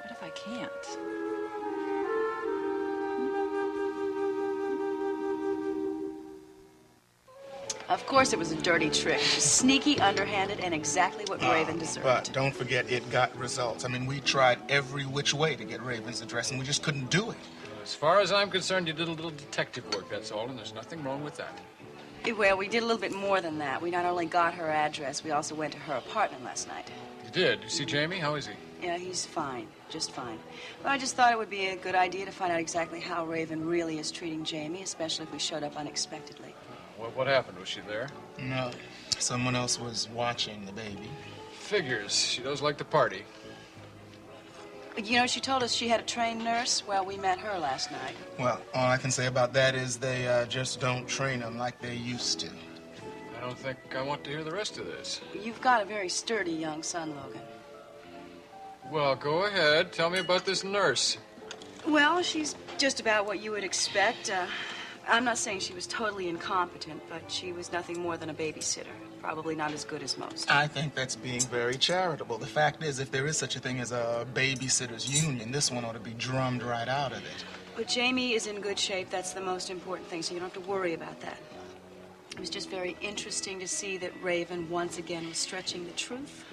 what if I can't? Of course it was a dirty trick. Sneaky, underhanded, and exactly what Raven deserved. But don't forget, it got results. I mean, we tried every which way to get Raven's address, and we just couldn't do it. As far as I'm concerned, you did a little detective work, that's all, and there's nothing wrong with that. Well, we did a little bit more than that. We not only got her address, we also went to her apartment last night. You did? You see Jamie? How is he? Yeah, he's fine. Just fine. But I just thought it would be a good idea to find out exactly how Raven really is treating Jamie, especially if we showed up unexpectedly. What happened? Was she there? No. Someone else was watching the baby. Figures. She does like to party. You know, she told us she had a trained nurse. Well, we met her last night. Well, all I can say about that is they just don't train them like they used to. I don't think I want to hear the rest of this. You've got a very sturdy young son, Logan. Well, go ahead. Tell me about this nurse. Well, she's just about what you would expect. I'm not saying she was totally incompetent, but she was nothing more than a babysitter. Probably not as good as most. I think that's being very charitable. The fact is, if there is such a thing as a babysitter's union, this one ought to be drummed right out of it. But Jamie is in good shape. That's the most important thing, so you don't have to worry about that. It was just very interesting to see that Raven once again was stretching the truth.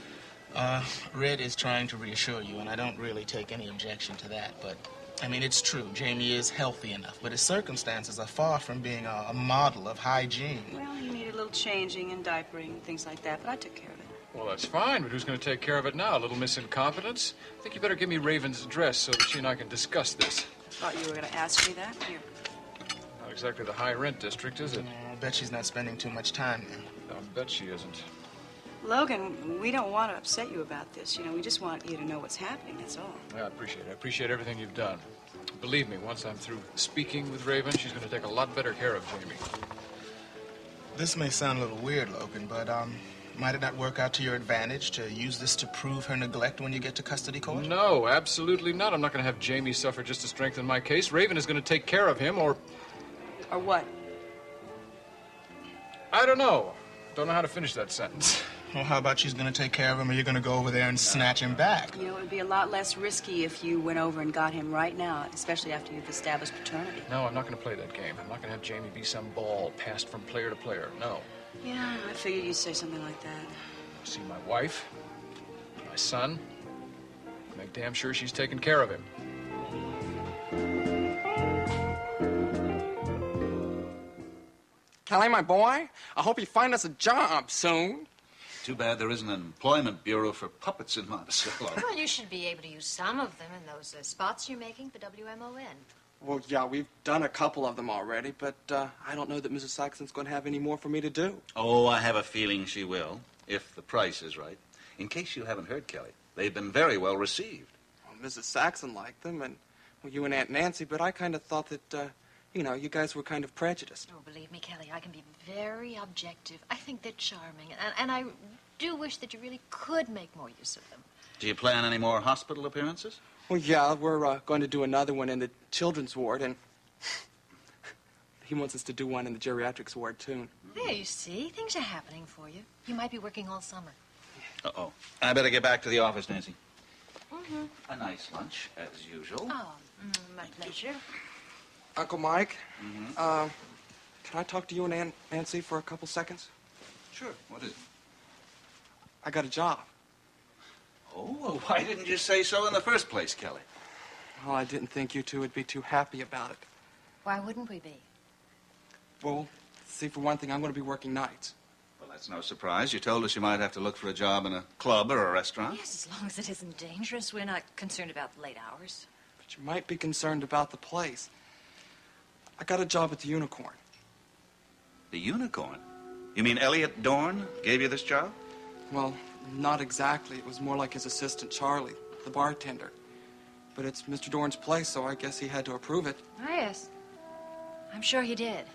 Red is trying to reassure you, and I don't really take any objection to that, but I mean, it's true. Jamie is healthy enough, but his circumstances are far from being a model of hygiene. Well, he needed a little changing and diapering and things like that, but I took care of it. Well, that's fine, but who's going to take care of it now? Little Miss Incompetence? I think you better give me Raven's address so that she and I can discuss this. I thought you were going to ask me that. Here. Not exactly the high rent district, is it? I bet she's not spending too much time there. I bet she isn't. Logan, we don't want to upset you about this. You know, we just want you to know what's happening, that's all. Yeah, I appreciate it. I appreciate everything you've done. Believe me, once I'm through speaking with Raven, she's going to take a lot better care of Jamie. This may sound a little weird, Logan, but, might it not work out to your advantage to use this to prove her neglect when you get to custody court? No, absolutely not. I'm not going to have Jamie suffer just to strengthen my case. Raven is going to take care of him, or... Or what? I don't know. Don't know how to finish that sentence. Well, how about she's going to take care of him, or you're going to go over there and snatch him back? You know, it would be a lot less risky if you went over and got him right now, especially after you've established paternity. No, I'm not going to play that game. I'm not going to have Jamie be some ball passed from player to player. No. Yeah, I figured you'd say something like that. See my wife, my son, make damn sure she's taking care of him. Kelly, my boy, I hope you find us a job soon. Too bad there isn't an employment bureau for puppets in Monticello. Well, you should be able to use some of them in those spots you're making for WMON. Well, yeah, we've done a couple of them already, but I don't know that Mrs. Saxon's going to have any more for me to do. Oh, I have a feeling she will, if the price is right. In case you haven't heard, Kelly, they've been very well received. Well, Mrs. Saxon liked them, and well, you and Aunt Nancy, but I kind of thought that, you know, you guys were kind of prejudiced. Oh, believe me, Kelly, I can be very objective. I think they're charming, and I do wish that you really could make more use of them. Do you plan any more hospital appearances? Well, yeah, we're going to do another one in the children's ward, and he wants us to do one in the geriatrics ward, too. There, you see, things are happening for you. You might be working all summer. Uh-oh. I better get back to the office, Nancy. Mm-hmm. A nice lunch, as usual. Oh, my pleasure. Uncle Mike, Mm-hmm. can I talk to you and Aunt Nancy for a couple seconds? Sure. What is it? I got a job. Oh, well, why didn't you say so in the first place, Kelly? Well, I didn't think you two would be too happy about it. Why wouldn't we be? Well, see, for one thing, I'm going to be working nights. Well, that's no surprise. You told us you might have to look for a job in a club or a restaurant. Yes, as long as it isn't dangerous. We're not concerned about late hours. But you might be concerned about the place. I got a job at the Unicorn. The Unicorn? You mean Elliot Dorn gave you this job? Well, not exactly. It was more like his assistant, Charlie, the bartender. But it's Mr. Dorn's place, so I guess he had to approve it. Oh, yes. I'm sure he did.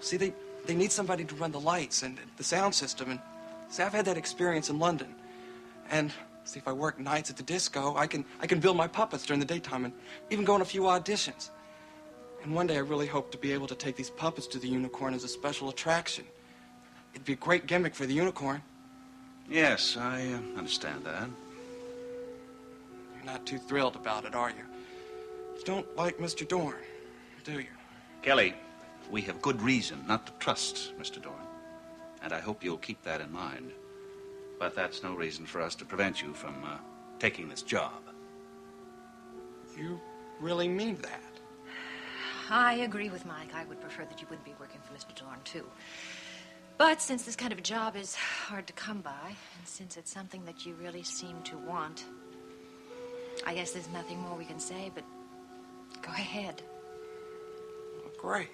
See, they need somebody to run the lights and the sound system. And see, I've had that experience in London. And see, if I work nights at the disco, I can build my puppets during the daytime and even go on a few auditions. And one day I really hope to be able to take these puppets to the Unicorn as a special attraction. It'd be a great gimmick for the Unicorn. Yes, I understand that. You're not too thrilled about it, are you? You don't like Mr. Dorn, do you? Kelly, we have good reason not to trust Mr. Dorn. And I hope you'll keep that in mind. But that's no reason for us to prevent you from taking this job. You really mean that? I agree with Mike. I would prefer that you wouldn't be working for Mr. Dorn, too. But since this kind of a job is hard to come by, and since it's something that you really seem to want, I guess there's nothing more we can say, but go ahead. Well, great.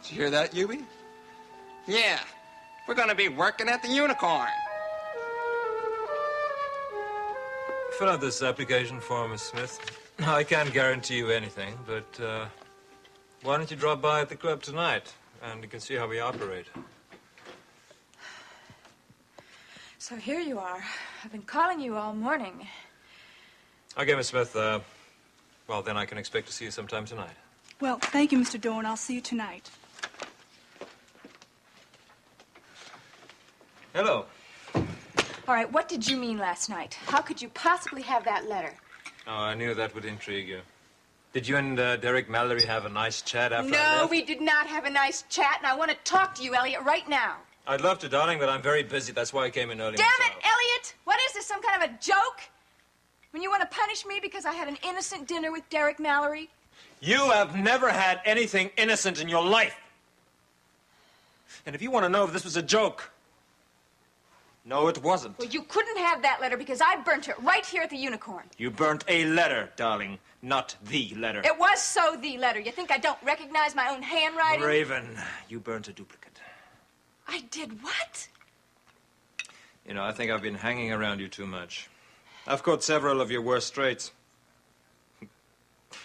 Did you hear that, Yubi? Yeah, we're going to be working at the Unicorn. Fill out this application form, Miss Smith. I can't guarantee you anything, but why don't you drop by at the club tonight, and you can see how we operate. So here you are. I've been calling you all morning. Okay, Miss Smith, well, then I can expect to see you sometime tonight. Well, thank you, Mr. Dorn. I'll see you tonight. Hello. All right, what did you mean last night? How could you possibly have that letter? Oh, I knew that would intrigue you. Did you and Derek Mallory have a nice chat after I No, left? we did not have a nice chat, and I want to talk to you, Elliot, right now. I'd love to, darling, but I'm very busy. That's why I came in early. Damn myself. it, Elliot! What is this, some kind of a joke? When you want to punish me because I had an innocent dinner with Derek Mallory? You have never had anything innocent in your life. And if you want to know if this was a joke, no, it wasn't. Well, you couldn't have that letter because I burnt it right here at the Unicorn. You burnt a letter, darling, not the letter. It was so the letter. You think I don't recognize my own handwriting? Raven, you burnt a duplicate. I did what? You know, I think I've been hanging around you too much. I've caught several of your worst traits.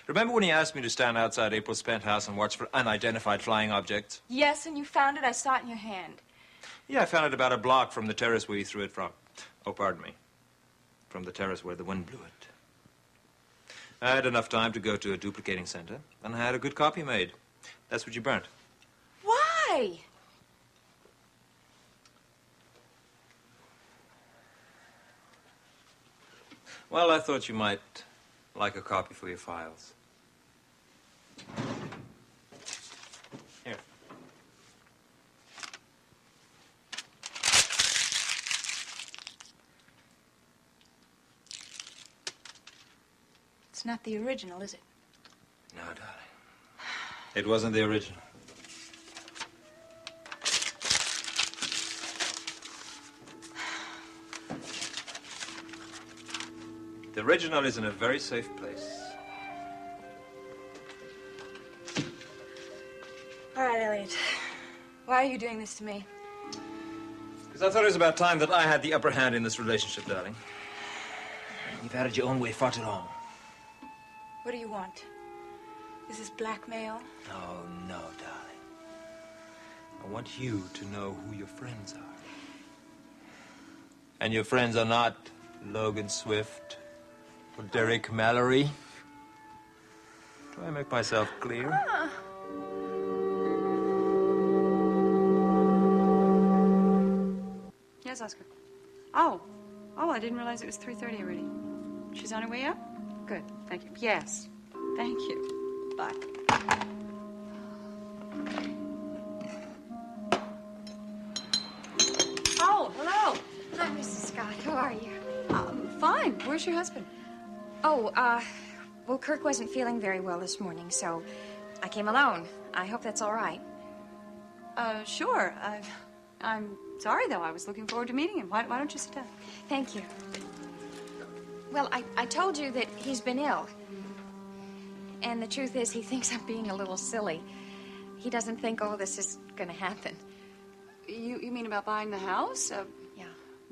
Remember when you asked me to stand outside April's penthouse and watch for unidentified flying objects? Yes, and you found it. I saw it in your hand. Yeah, I found it about a block from the terrace where you threw it from. Oh, pardon me. From the terrace where the wind blew it. I had enough time to go to a duplicating center, and I had a good copy made. That's what you burnt. Why? Well, I thought you might like a copy for your files. Here. It's not the original, is it? No, darling. It wasn't the original. The original is in a very safe place. All right, Elliot. Why are you doing this to me? Because I thought it was about time that I had the upper hand in this relationship, darling. You've had it your own way far too long. What do you want? Is this blackmail? Oh, no, darling. I want you to know who your friends are. And your friends are not Logan Swift or Derek Mallory. Do I make myself clear? Yes, Oscar. Oh, I didn't realize it was 3:30 already. She's on her way up? Good, thank you. Yes, thank you. Bye. Oh, hello. Hi, Mrs. Scott. How are you? Fine. Where's your husband? Oh, well, Kirk wasn't feeling very well this morning, so I came alone. I hope that's all right. Sure. I'm sorry, though. I was looking forward to meeting him. Why don't you sit down? Thank you. Well, I told you that he's been ill. And the truth is, he thinks I'm being a little silly. He doesn't think all this is going to happen. You mean about buying the house? Yeah.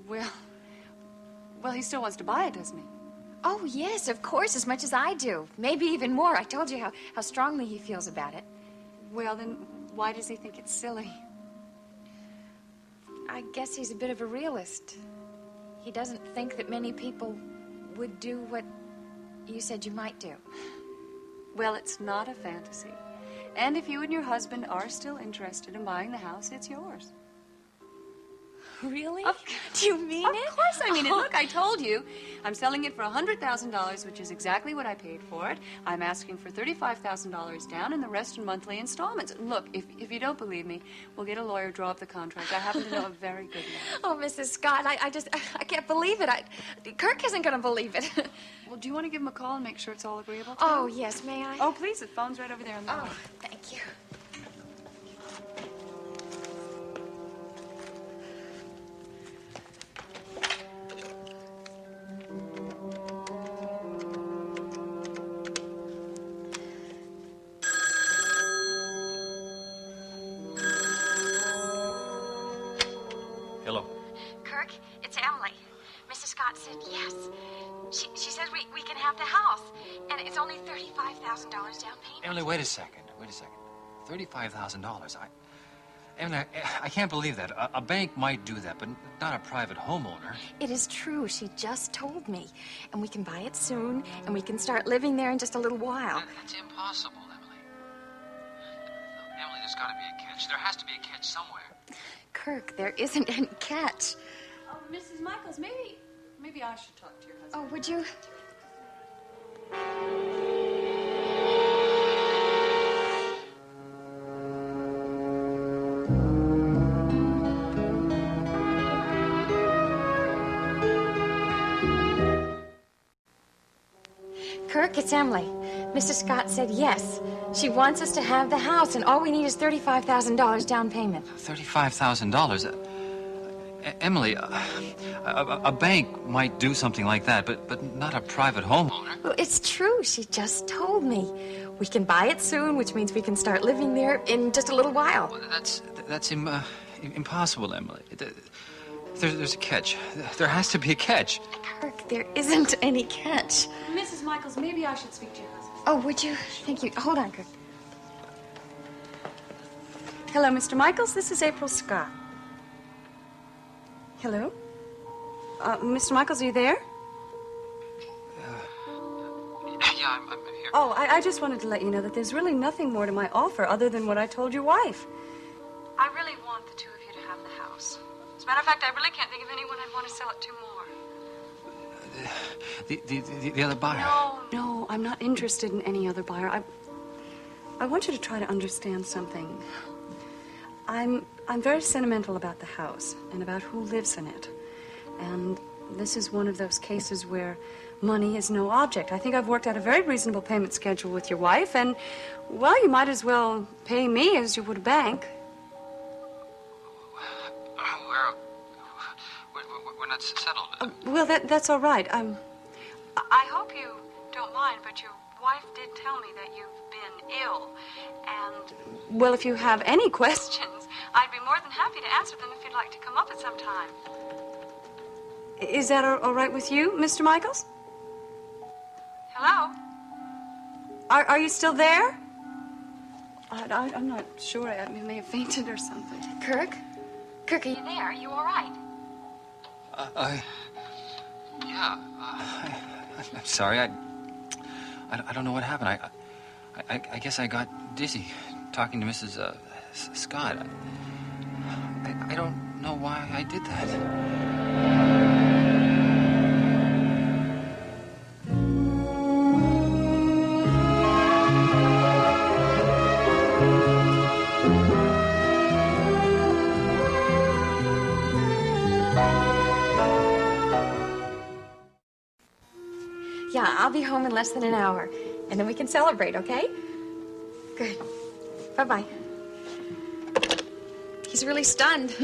Well, he still wants to buy it, doesn't he? Oh, yes, of course, as much as I do. Maybe even more. I told you how strongly he feels about it. Well, then why does he think it's silly? I guess he's a bit of a realist. He doesn't think that many people would do what you said you might do. Well, it's not a fantasy. And if you and your husband are still interested in buying the house, it's yours. Really? Do you mean it? Of course I mean it. Look, I told you. I'm selling it for $100,000, which is exactly what I paid for it. I'm asking for $35,000 down and the rest in monthly installments. Look, if you don't believe me, we'll get a lawyer, draw up the contract. I happen to know a very good man. Oh, Mrs. Scott, I can't believe it. Kirk isn't going to believe it. Well, do you want to give him a call and make sure it's all agreeable to Oh, him? yes, may I? Oh, please, the phone's right over there on the Oh, thank you. Hello. Kirk, it's Emily. Mrs. Scott said yes. She says we can have the house, and it's only $35,000 down payment. Emily, wait a second. $35,000. Emily, I can't believe that. A bank might do that, but not a private homeowner. It is true. She just told me. And we can buy it soon, and we can start living there in just a little while. That's impossible, Emily. Emily, there's got to be a catch. There has to be a catch somewhere. Kirk, there isn't any catch. Oh, Mrs. Michaels, maybe I should talk to your husband. Oh, would you? Kirk, it's Emily. Mrs. Scott said yes. She wants us to have the house, and all we need is $35,000 down payment. $35,000? Emily, a bank might do something like that, but not a private homeowner. Well, it's true. She just told me. We can buy it soon, which means we can start living there in just a little while. Well, that's impossible, Emily. There's a catch. There has to be a catch. Kirk, there isn't any catch. Mrs. Michaels, maybe I should speak to your husband. Oh, would you? Thank you. Hold on, Kirk. Hello, Mr. Michaels. This is April Scott. Hello? Mr. Michaels, are you there? Yeah, I'm here. Oh, I just wanted to let you know that there's really nothing more to my offer other than what I told your wife. I really want the two of you to have the house. As a matter of fact, I really can't think of anyone I'd want to sell it to more. The other buyer. No, I'm not interested in any other buyer. I want you to try to understand something. I'm very sentimental about the house and about who lives in it. And this is one of those cases where money is no object. I think I've worked out a very reasonable payment schedule with your wife, and, well, you might as well pay me as you would a bank. We're not settled. Well, that's all right. I hope you don't mind, but your wife did tell me that you've been ill. And, well, if you have any questions, I'd be more than happy to answer them if you'd like to come up at some time. Is that all right with you, Mr. Michaels? Hello? Are you still there? I'm not sure. I may have fainted or something. Kirk? Kirk, are you there? Are you all right? I'm sorry. I don't know what happened. I guess I got dizzy talking to Mrs. Scott. I don't know why I did that. Yeah, I'll be home in less than an hour, and then we can celebrate, okay? Good. Bye-bye. He's really stunned.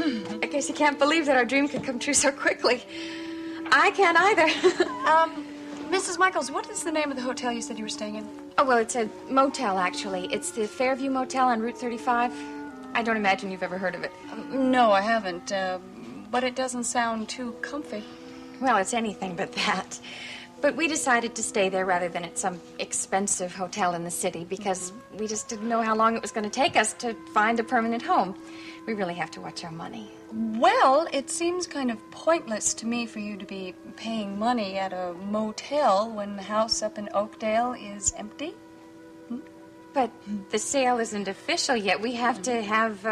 I guess he can't believe that our dream could come true so quickly. I can't either. Mrs. Michaels, what is the name of the hotel you said you were staying in? Oh, well, it's a motel, actually. It's the Fairview Motel on Route 35. I don't imagine you've ever heard of it. No, I haven't, but it doesn't sound too comfy. Well, it's anything but that. But we decided to stay there rather than at some expensive hotel in the city because we just didn't know how long it was going to take us to find a permanent home. We really have to watch our money. Well, it seems kind of pointless to me for you to be paying money at a motel when the house up in Oakdale is empty. But the sale isn't official yet. We have to have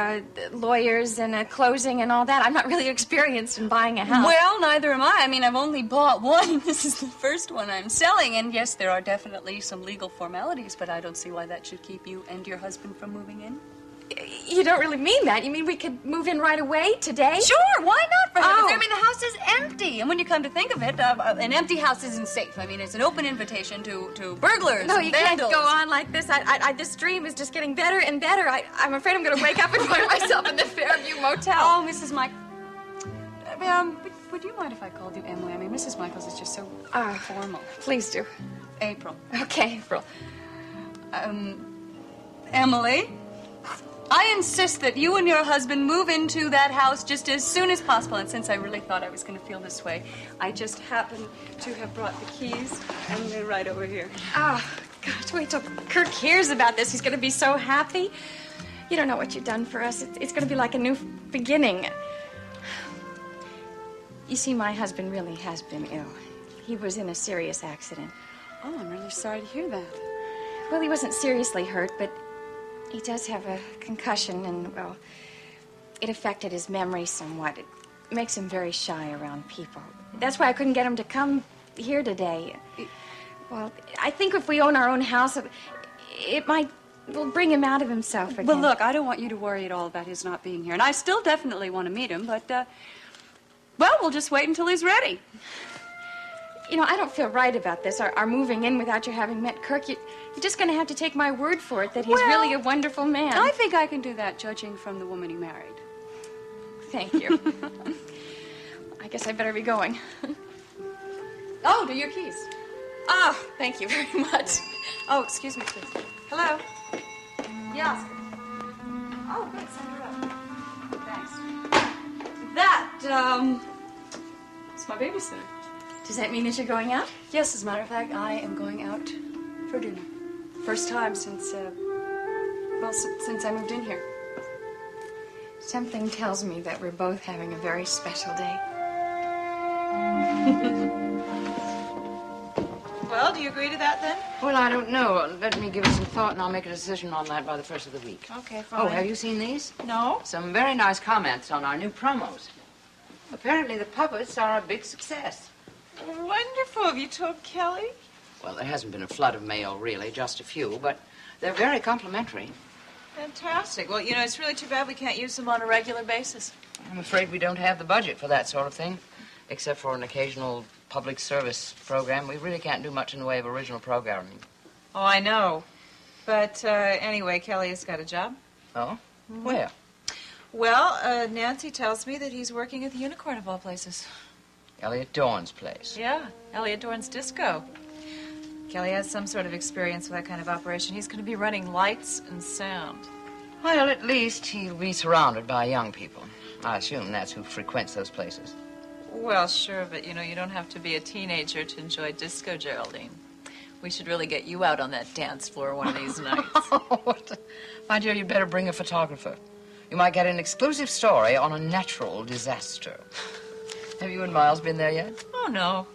lawyers and a closing and all that. I'm not really experienced in buying a house. Well, neither am I. I mean, I've only bought one. This is the first one I'm selling. And yes, there are definitely some legal formalities, but I don't see why that should keep you and your husband from moving in. You don't really mean that. You mean we could move in right away, today? Sure, why not? For heaven's sake? I mean, the house is empty. And when you come to think of it, an empty house isn't safe. I mean, it's an open invitation to burglars No, and you vandals. can't go on like this. This dream is just getting better and better. I'm afraid I'm going to wake up and find myself in the Fairview Motel. Oh, Mrs. Mike. Would you mind if I called you Emily? I mean, Mrs. Michaels is just so formal. Please do. April. Okay, April. Emily? I insist that you and your husband move into that house just as soon as possible. And since I really thought I was going to feel this way, I just happened to have brought the keys, and they're right over here. Oh, gosh, wait till Kirk hears about this. He's going to be so happy. You don't know what you've done for us. It's going to be like a new beginning. You see, my husband really has been ill. He was in a serious accident. Oh, I'm really sorry to hear that. Well, he wasn't seriously hurt, but he does have a concussion, and, well, it affected his memory somewhat. It makes him very shy around people. That's why I couldn't get him to come here today. Well, I think if we own our own house, it might... We'll bring him out of himself again. Well, look, I don't want you to worry at all about his not being here. And I still definitely want to meet him, but, well, we'll just wait until he's ready. You know, I don't feel right about this, our moving in without you having met Kirk. You're just going to have to take my word for it that he's really a wonderful man. I think I can do that, judging from the woman he married. Thank you. I guess I better be going. Oh, do your keys. Ah, thank you very much. Oh, excuse me, please. Hello? Yes. Oh, good. Send her up. Thanks. That, is my babysitter. Does that mean that you're going out? Yes, as a matter of fact, I am going out for dinner. First time since, well, since I moved in here. Something tells me that we're both having a very special day. Well, do you agree to that, then? Well, I don't know. Let me give it some thought, and I'll make a decision on that by the first of the week. Okay, fine. Oh, have you seen these? No. Some very nice comments on our new promos. Apparently, the puppets are a big success. Wonderful. Have you told Kelly? Well, there hasn't been a flood of mail, really, just a few, but they're very complimentary. Fantastic. Well, you know, it's really too bad we can't use them on a regular basis. I'm afraid we don't have the budget for that sort of thing. Except for an occasional public service program, we really can't do much in the way of original programming. Oh, I know. But anyway, Kelly has got a job. Oh? Where? Well, Nancy tells me that he's working at the Unicorn of all places. Elliot Dorn's place. Yeah, Elliot Dorn's disco. Kelly has some sort of experience with that kind of operation. He's going to be running lights and sound. Well, at least he'll be surrounded by young people. I assume that's who frequents those places. Well, sure, but, you know, you don't have to be a teenager to enjoy disco, Geraldine. We should really get you out on that dance floor one of these nights. My dear, you better bring a photographer. You might get an exclusive story on a natural disaster. Have you and Miles been there yet? Oh, no.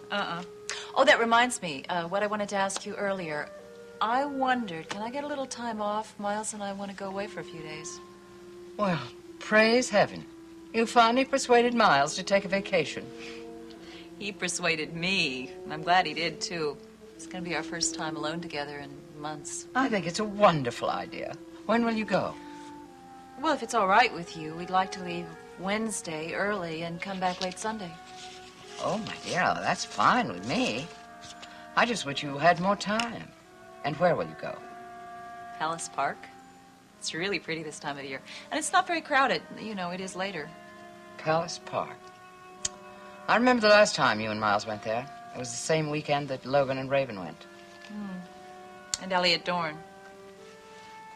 Oh, that reminds me, what I wanted to ask you earlier. I wondered, can I get a little time off? Miles and I want to go away for a few days. Well, praise heaven. You finally persuaded Miles to take a vacation. He persuaded me. I'm glad he did, too. It's going to be our first time alone together in months. I think it's a wonderful idea. When will you go? Well, if it's all right with you, we'd like to leave Wednesday early and come back late Sunday. Oh, my dear, that's fine with me. I just wish you had more time. And where will you go? Palace Park. It's really pretty this time of year. And it's not very crowded. You know, it is later. Palace Park. I remember the last time you and Miles went there. It was the same weekend that Logan and Raven went. And Elliot Dorn.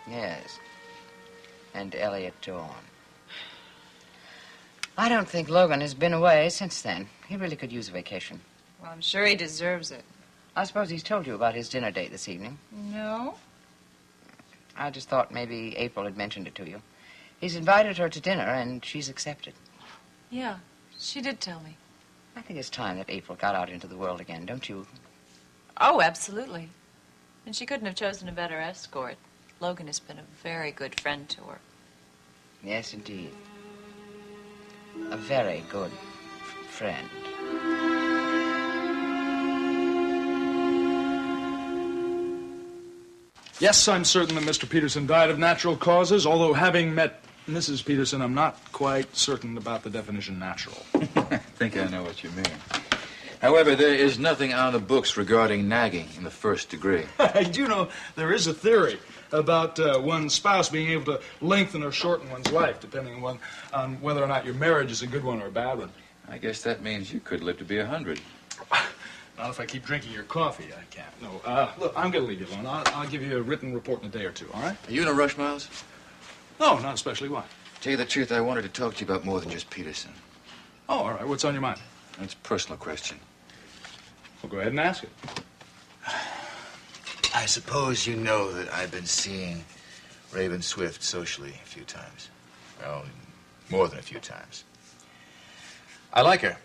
Yes. And Elliot Dorn. I don't think Logan has been away since then. He really could use a vacation. Well, I'm sure he deserves it. I suppose he's told you about his dinner date this evening. No? I just thought maybe April had mentioned it to you. He's invited her to dinner, and she's accepted. Yeah, she did tell me. I think it's time that April got out into the world again, don't you? Oh, absolutely. And she couldn't have chosen a better escort. Logan has been a very good friend to her. Yes, indeed. A very good friend. Yes, I'm certain that Mr. Peterson died of natural causes, although having met Mrs. Peterson, I'm not quite certain about the definition natural. I think I know what you mean. However, there is nothing on the books regarding nagging in the first degree. I do know there is a theory about one's spouse being able to lengthen or shorten one's life, depending on whether or not your marriage is a good one or a bad one. I guess that means you could live to be 100. Not if I keep drinking your coffee, I can't. No, look, I'm going to leave you alone. I'll give you a written report in a day or two, all right? Are you in a rush, Miles? No, not especially. Why? Tell you the truth, I wanted to talk to you about more than just Peterson. Oh, all right. What's on your mind? It's a personal question. Well, go ahead and ask it. I suppose you know that I've been seeing Raven Swift socially a few times. Well, more than a few times. I like her.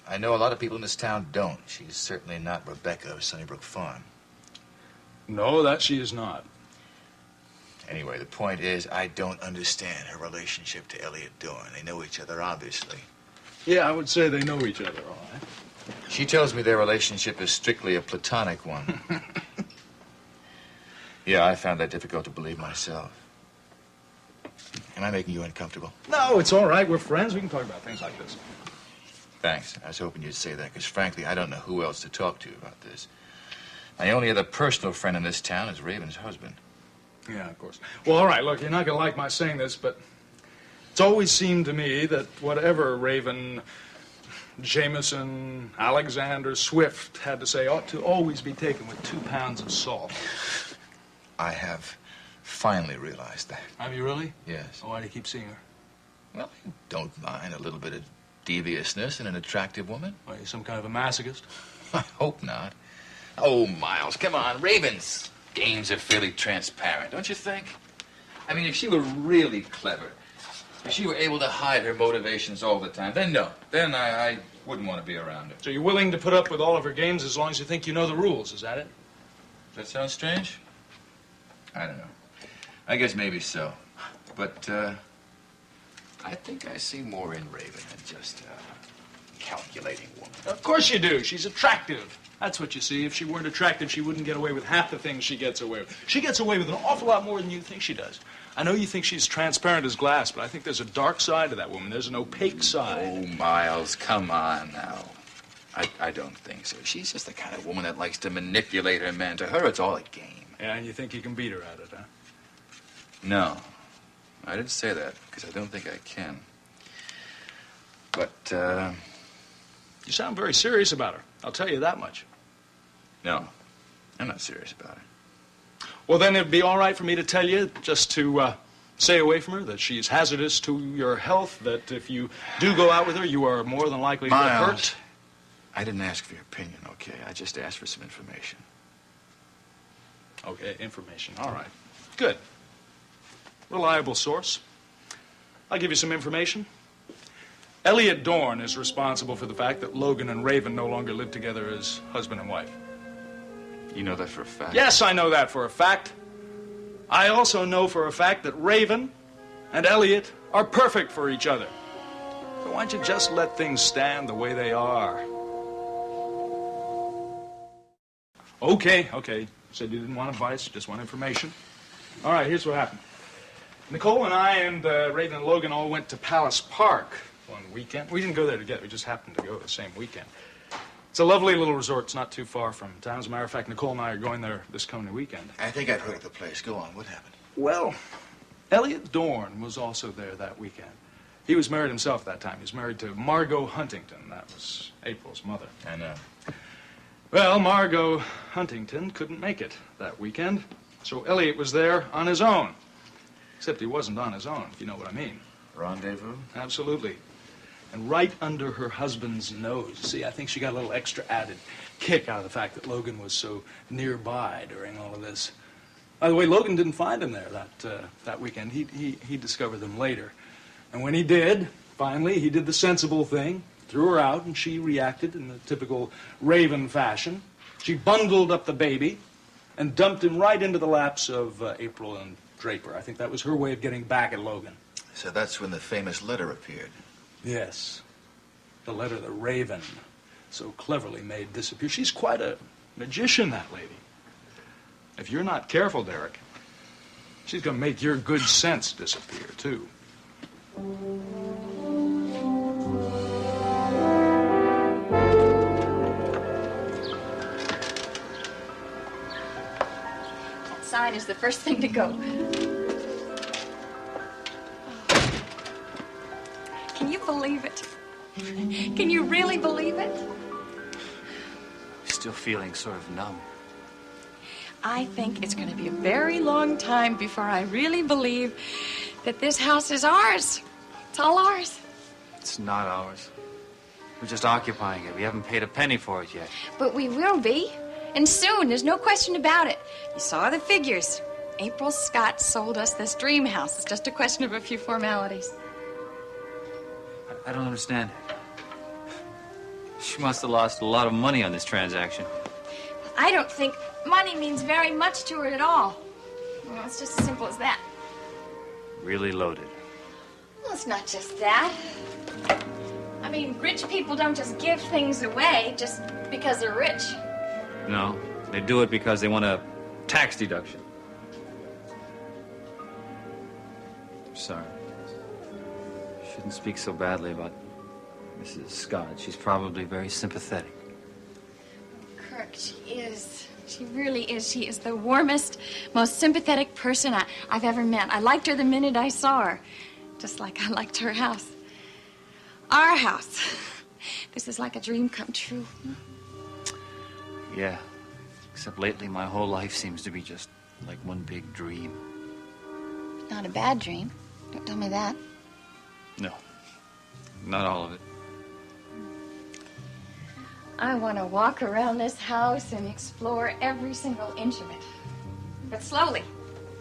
I know a lot of people in this town don't. She's certainly not Rebecca of Sunnybrook Farm. No, that she is not. Anyway, the point is, I don't understand her relationship to Elliot Dorn. They know each other, obviously. Yeah, I would say they know each other, all right. She tells me their relationship is strictly a platonic one. Yeah, I found that difficult to believe myself. Am I making you uncomfortable? No, it's all right. We're friends. We can talk about things like this. Thanks. I was hoping you'd say that, because frankly, I don't know who else to talk to about this. My only other personal friend in this town is Raven's husband. Yeah, of course. Well, all right, look, you're not going to like my saying this, but it's always seemed to me that whatever Raven, Jameson, Alexander, Swift had to say ought to always be taken with 2 pounds of salt. I have finally realized that. Have you really? Yes. Oh, why do you keep seeing her? Well, I don't mind a little bit of deviousness in an attractive woman. Are you some kind of a masochist? I hope not. Oh, Miles, come on. Raven's games are fairly transparent, don't you think? I mean, if she were really clever, if she were able to hide her motivations all the time, then no. Then I wouldn't want to be around her. So you're willing to put up with all of her games as long as you think you know the rules, is that it? Does that sound strange? I don't know. I guess maybe so. But, I think I see more in Raven than just a calculating woman. Of course you do. She's attractive. That's what you see. If she weren't attractive, she wouldn't get away with half the things she gets away with. She gets away with an awful lot more than you think she does. I know you think she's transparent as glass, but I think there's a dark side to that woman. There's an opaque side. Oh, Miles, come on now. I don't think so. She's just the kind of woman that likes to manipulate her man. To her, it's all a game. Yeah, and you think you can beat her at it, huh? No. I didn't say that, because I don't think I can. But, You sound very serious about her. I'll tell you that much. No, I'm not serious about her. Well, then it'd be all right for me to tell you, just to stay away from her, that she's hazardous to your health, that if you do go out with her, you are more than likely to get hurt. I didn't ask for your opinion, okay? I just asked for some information. Okay, information. All right. Good. Reliable source. I'll give you some information. Elliot Dorn is responsible for the fact that Logan and Raven no longer live together as husband and wife. You know that for a fact? Yes, I know that for a fact. I also know for a fact that Raven and Elliot are perfect for each other. So why don't you just let things stand the way they are? Okay. Said you didn't want advice, just want information. All right, here's what happened. Nicole and I and Raven and Logan all went to Palace Park one weekend. We didn't go there together. We just happened to go the same weekend. It's a lovely little resort. It's not too far from town. As a matter of fact, Nicole and I are going there this coming weekend. I think I've heard of the place. Go on. What happened? Well, Elliot Dorn was also there that weekend. He was married himself that time. He was married to Margot Huntington. That was April's mother. I know. Well, Margot Huntington couldn't make it that weekend, so Elliot was there on his own. Except he wasn't on his own, if you know what I mean. Rendezvous? Absolutely. And right under her husband's nose. See, I think she got a little extra added kick out of the fact that Logan was so nearby during all of this. By the way, Logan didn't find him there that weekend. He discovered them later. And when he did, finally, he did the sensible thing, threw her out, and she reacted in the typical Raven fashion. She bundled up the baby and dumped him right into the laps of April and Draper. I think that was her way of getting back at Logan. So that's when the famous letter appeared. Yes. The letter that Raven so cleverly made disappear. She's quite a magician, that lady. If you're not careful, Derek, she's going to make your good sense disappear, too. That sign is the first thing to go. Can you believe it? Can you really believe it? Still feeling sort of numb. I think it's going to be a very long time before I really believe that this house is ours. It's all ours. It's not ours. We're just occupying it. We haven't paid a penny for it yet. But we will be. And soon, there's no question about it. You saw the figures. April Scott sold us this dream house. It's just a question of a few formalities. I don't understand. She must have lost a lot of money on this transaction. I don't think money means very much to her at all. You know, it's just as simple as that. Really loaded. Well, it's not just that. I mean, rich people don't just give things away just because they're rich. No, they do it because they want a tax deduction. Sorry. Shouldn't speak so badly about Mrs. Scott. She's probably very sympathetic. Kirk, she is. She really is. She is the warmest, most sympathetic person I've ever met. I liked her the minute I saw her, just like I liked her house. Our house. This is like a dream come true. Yeah. Except lately, my whole life seems to be just like one big dream. Not a bad dream. Don't tell me that. No. Not all of it. I want to walk around this house and explore every single inch of it. But slowly,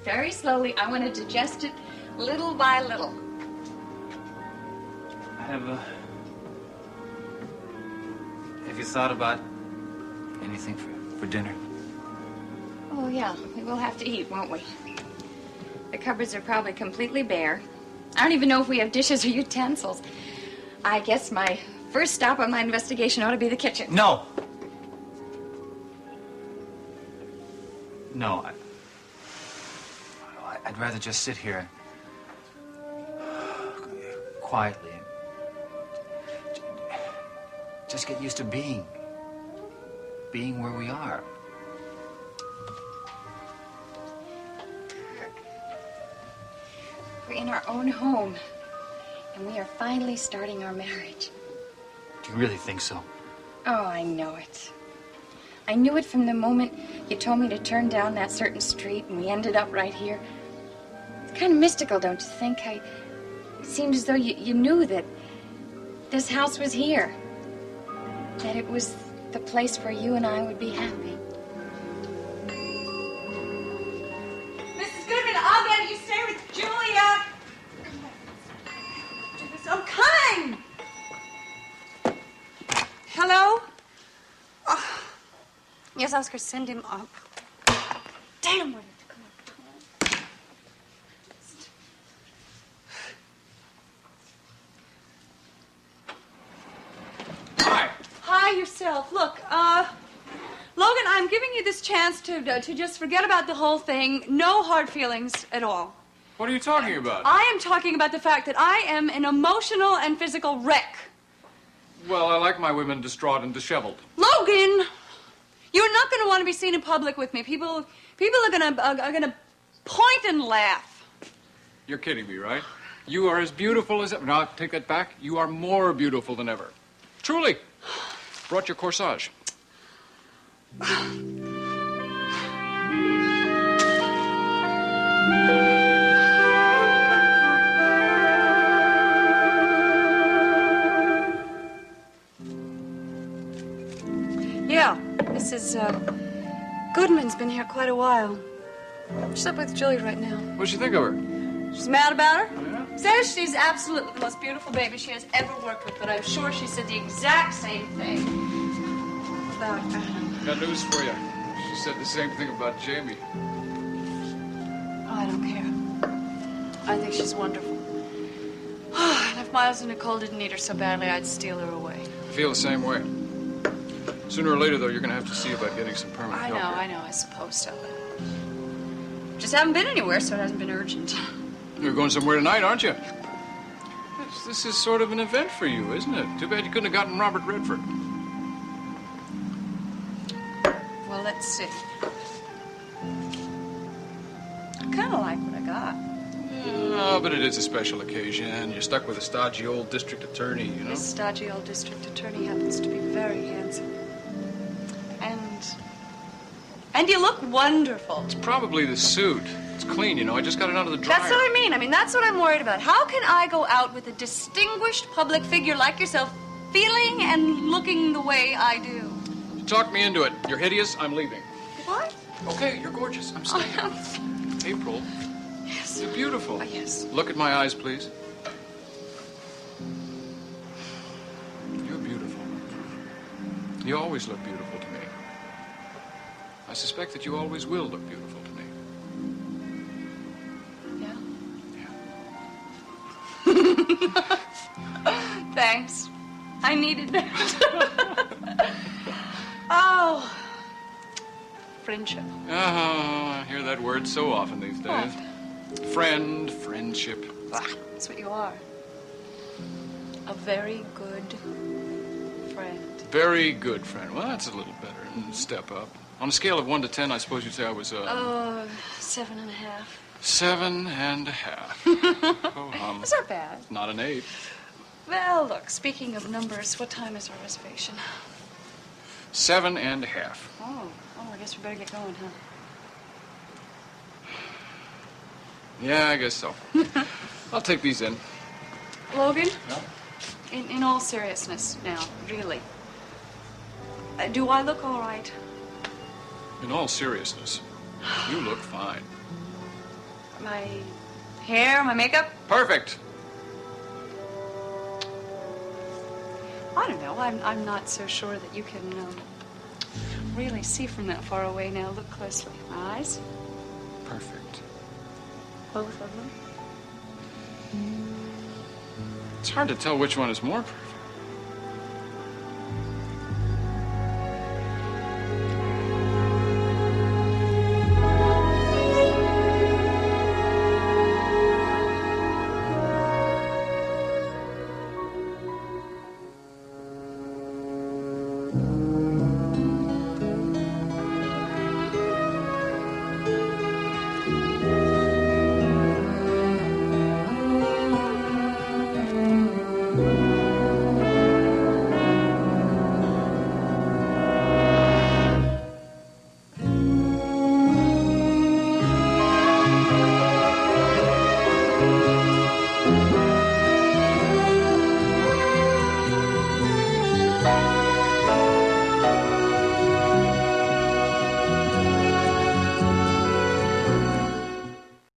very slowly, I want to digest it little by little. Have you thought about anything for dinner? Oh, yeah. We will have to eat, won't we? The cupboards are probably completely bare. I don't even know if we have dishes or utensils. I guess my first stop on my investigation ought to be the kitchen. No. No, I'd rather just sit here quietly and just get used to being where we are. We're in our own home, and we are finally starting our marriage. Do you really think so? Oh, I know it. I knew it from the moment you told me to turn down that certain street, and we ended up right here. It's kind of mystical, don't you think? It seemed as though you knew that this house was here, that it was the place where you and I would be happy. Mrs. Goodman, I'll let you stay with Julia. I'm coming. Hello? Oh. Yes, Oscar, send him up. Damn, what did you come up? Hi, yourself. Look, Logan, I'm giving you this chance to just forget about the whole thing. No hard feelings at all. What are you talking about? I am talking about the fact that I am an emotional and physical wreck. Well, I like my women distraught and disheveled. Logan, you're not going to want to be seen in public with me. People are gonna point and laugh. You're kidding me, right? You are as beautiful as ever. No, take that back. You are more beautiful than ever. Truly. Brought your corsage. Yeah, Mrs. Goodman's been here quite a while. She's up with Julie right now. What'd you think of her? She's mad about her? Oh, yeah? Says she's absolutely the most beautiful baby she has ever worked with, but I'm sure she said the exact same thing about Adam. Got news for you. She said the same thing about Jamie. Oh, I don't care. I think she's wonderful. And if Miles and Nicole didn't need her so badly, I'd steal her away. I feel the same way. Sooner or later, though, you're going to have to see about getting some permanent help here. I know, I suppose so. Just haven't been anywhere, so it hasn't been urgent. You're going somewhere tonight, aren't you? This is sort of an event for you, isn't it? Too bad you couldn't have gotten Robert Redford. Well, let's see. I kind of like what I got. Oh, but it is a special occasion. You're stuck with a stodgy old district attorney, you know? This stodgy old district attorney happens to be very handsome. And you look wonderful. It's probably the suit. It's clean, you know. I just got it out of the dryer. That's what I mean. I mean, that's what I'm worried about. How can I go out with a distinguished public figure like yourself feeling and looking the way I do? You talked me into it. You're hideous. I'm leaving. What? Okay, you're gorgeous. I'm staying. April. Yes. You're beautiful. Yes. Look at my eyes, please. You're beautiful. You always look beautiful to me. I suspect that you always will look beautiful to me. Thanks. I needed that. Oh. Friendship. Oh, I hear that word so often these days. Friend, friendship. That's what you are. A very good friend. Very good friend. Well, that's a little better. Step up. On a scale of 1 to 10, I suppose you'd say I was, 7.5. 7.5. Oh, That's not bad. Not an 8. Well, look, speaking of numbers, what time is our reservation? 7.5. Oh, I guess we better get going, huh? Yeah, I guess so. I'll take these in. Logan? Yeah? In all seriousness now, really. Do I look all right? In all seriousness, you look fine. My hair, my makeup? Perfect. I don't know. I'm not so sure that you can really see from that far away now. Look closely. My eyes? Perfect. Both of them? It's hard to tell which one is more perfect.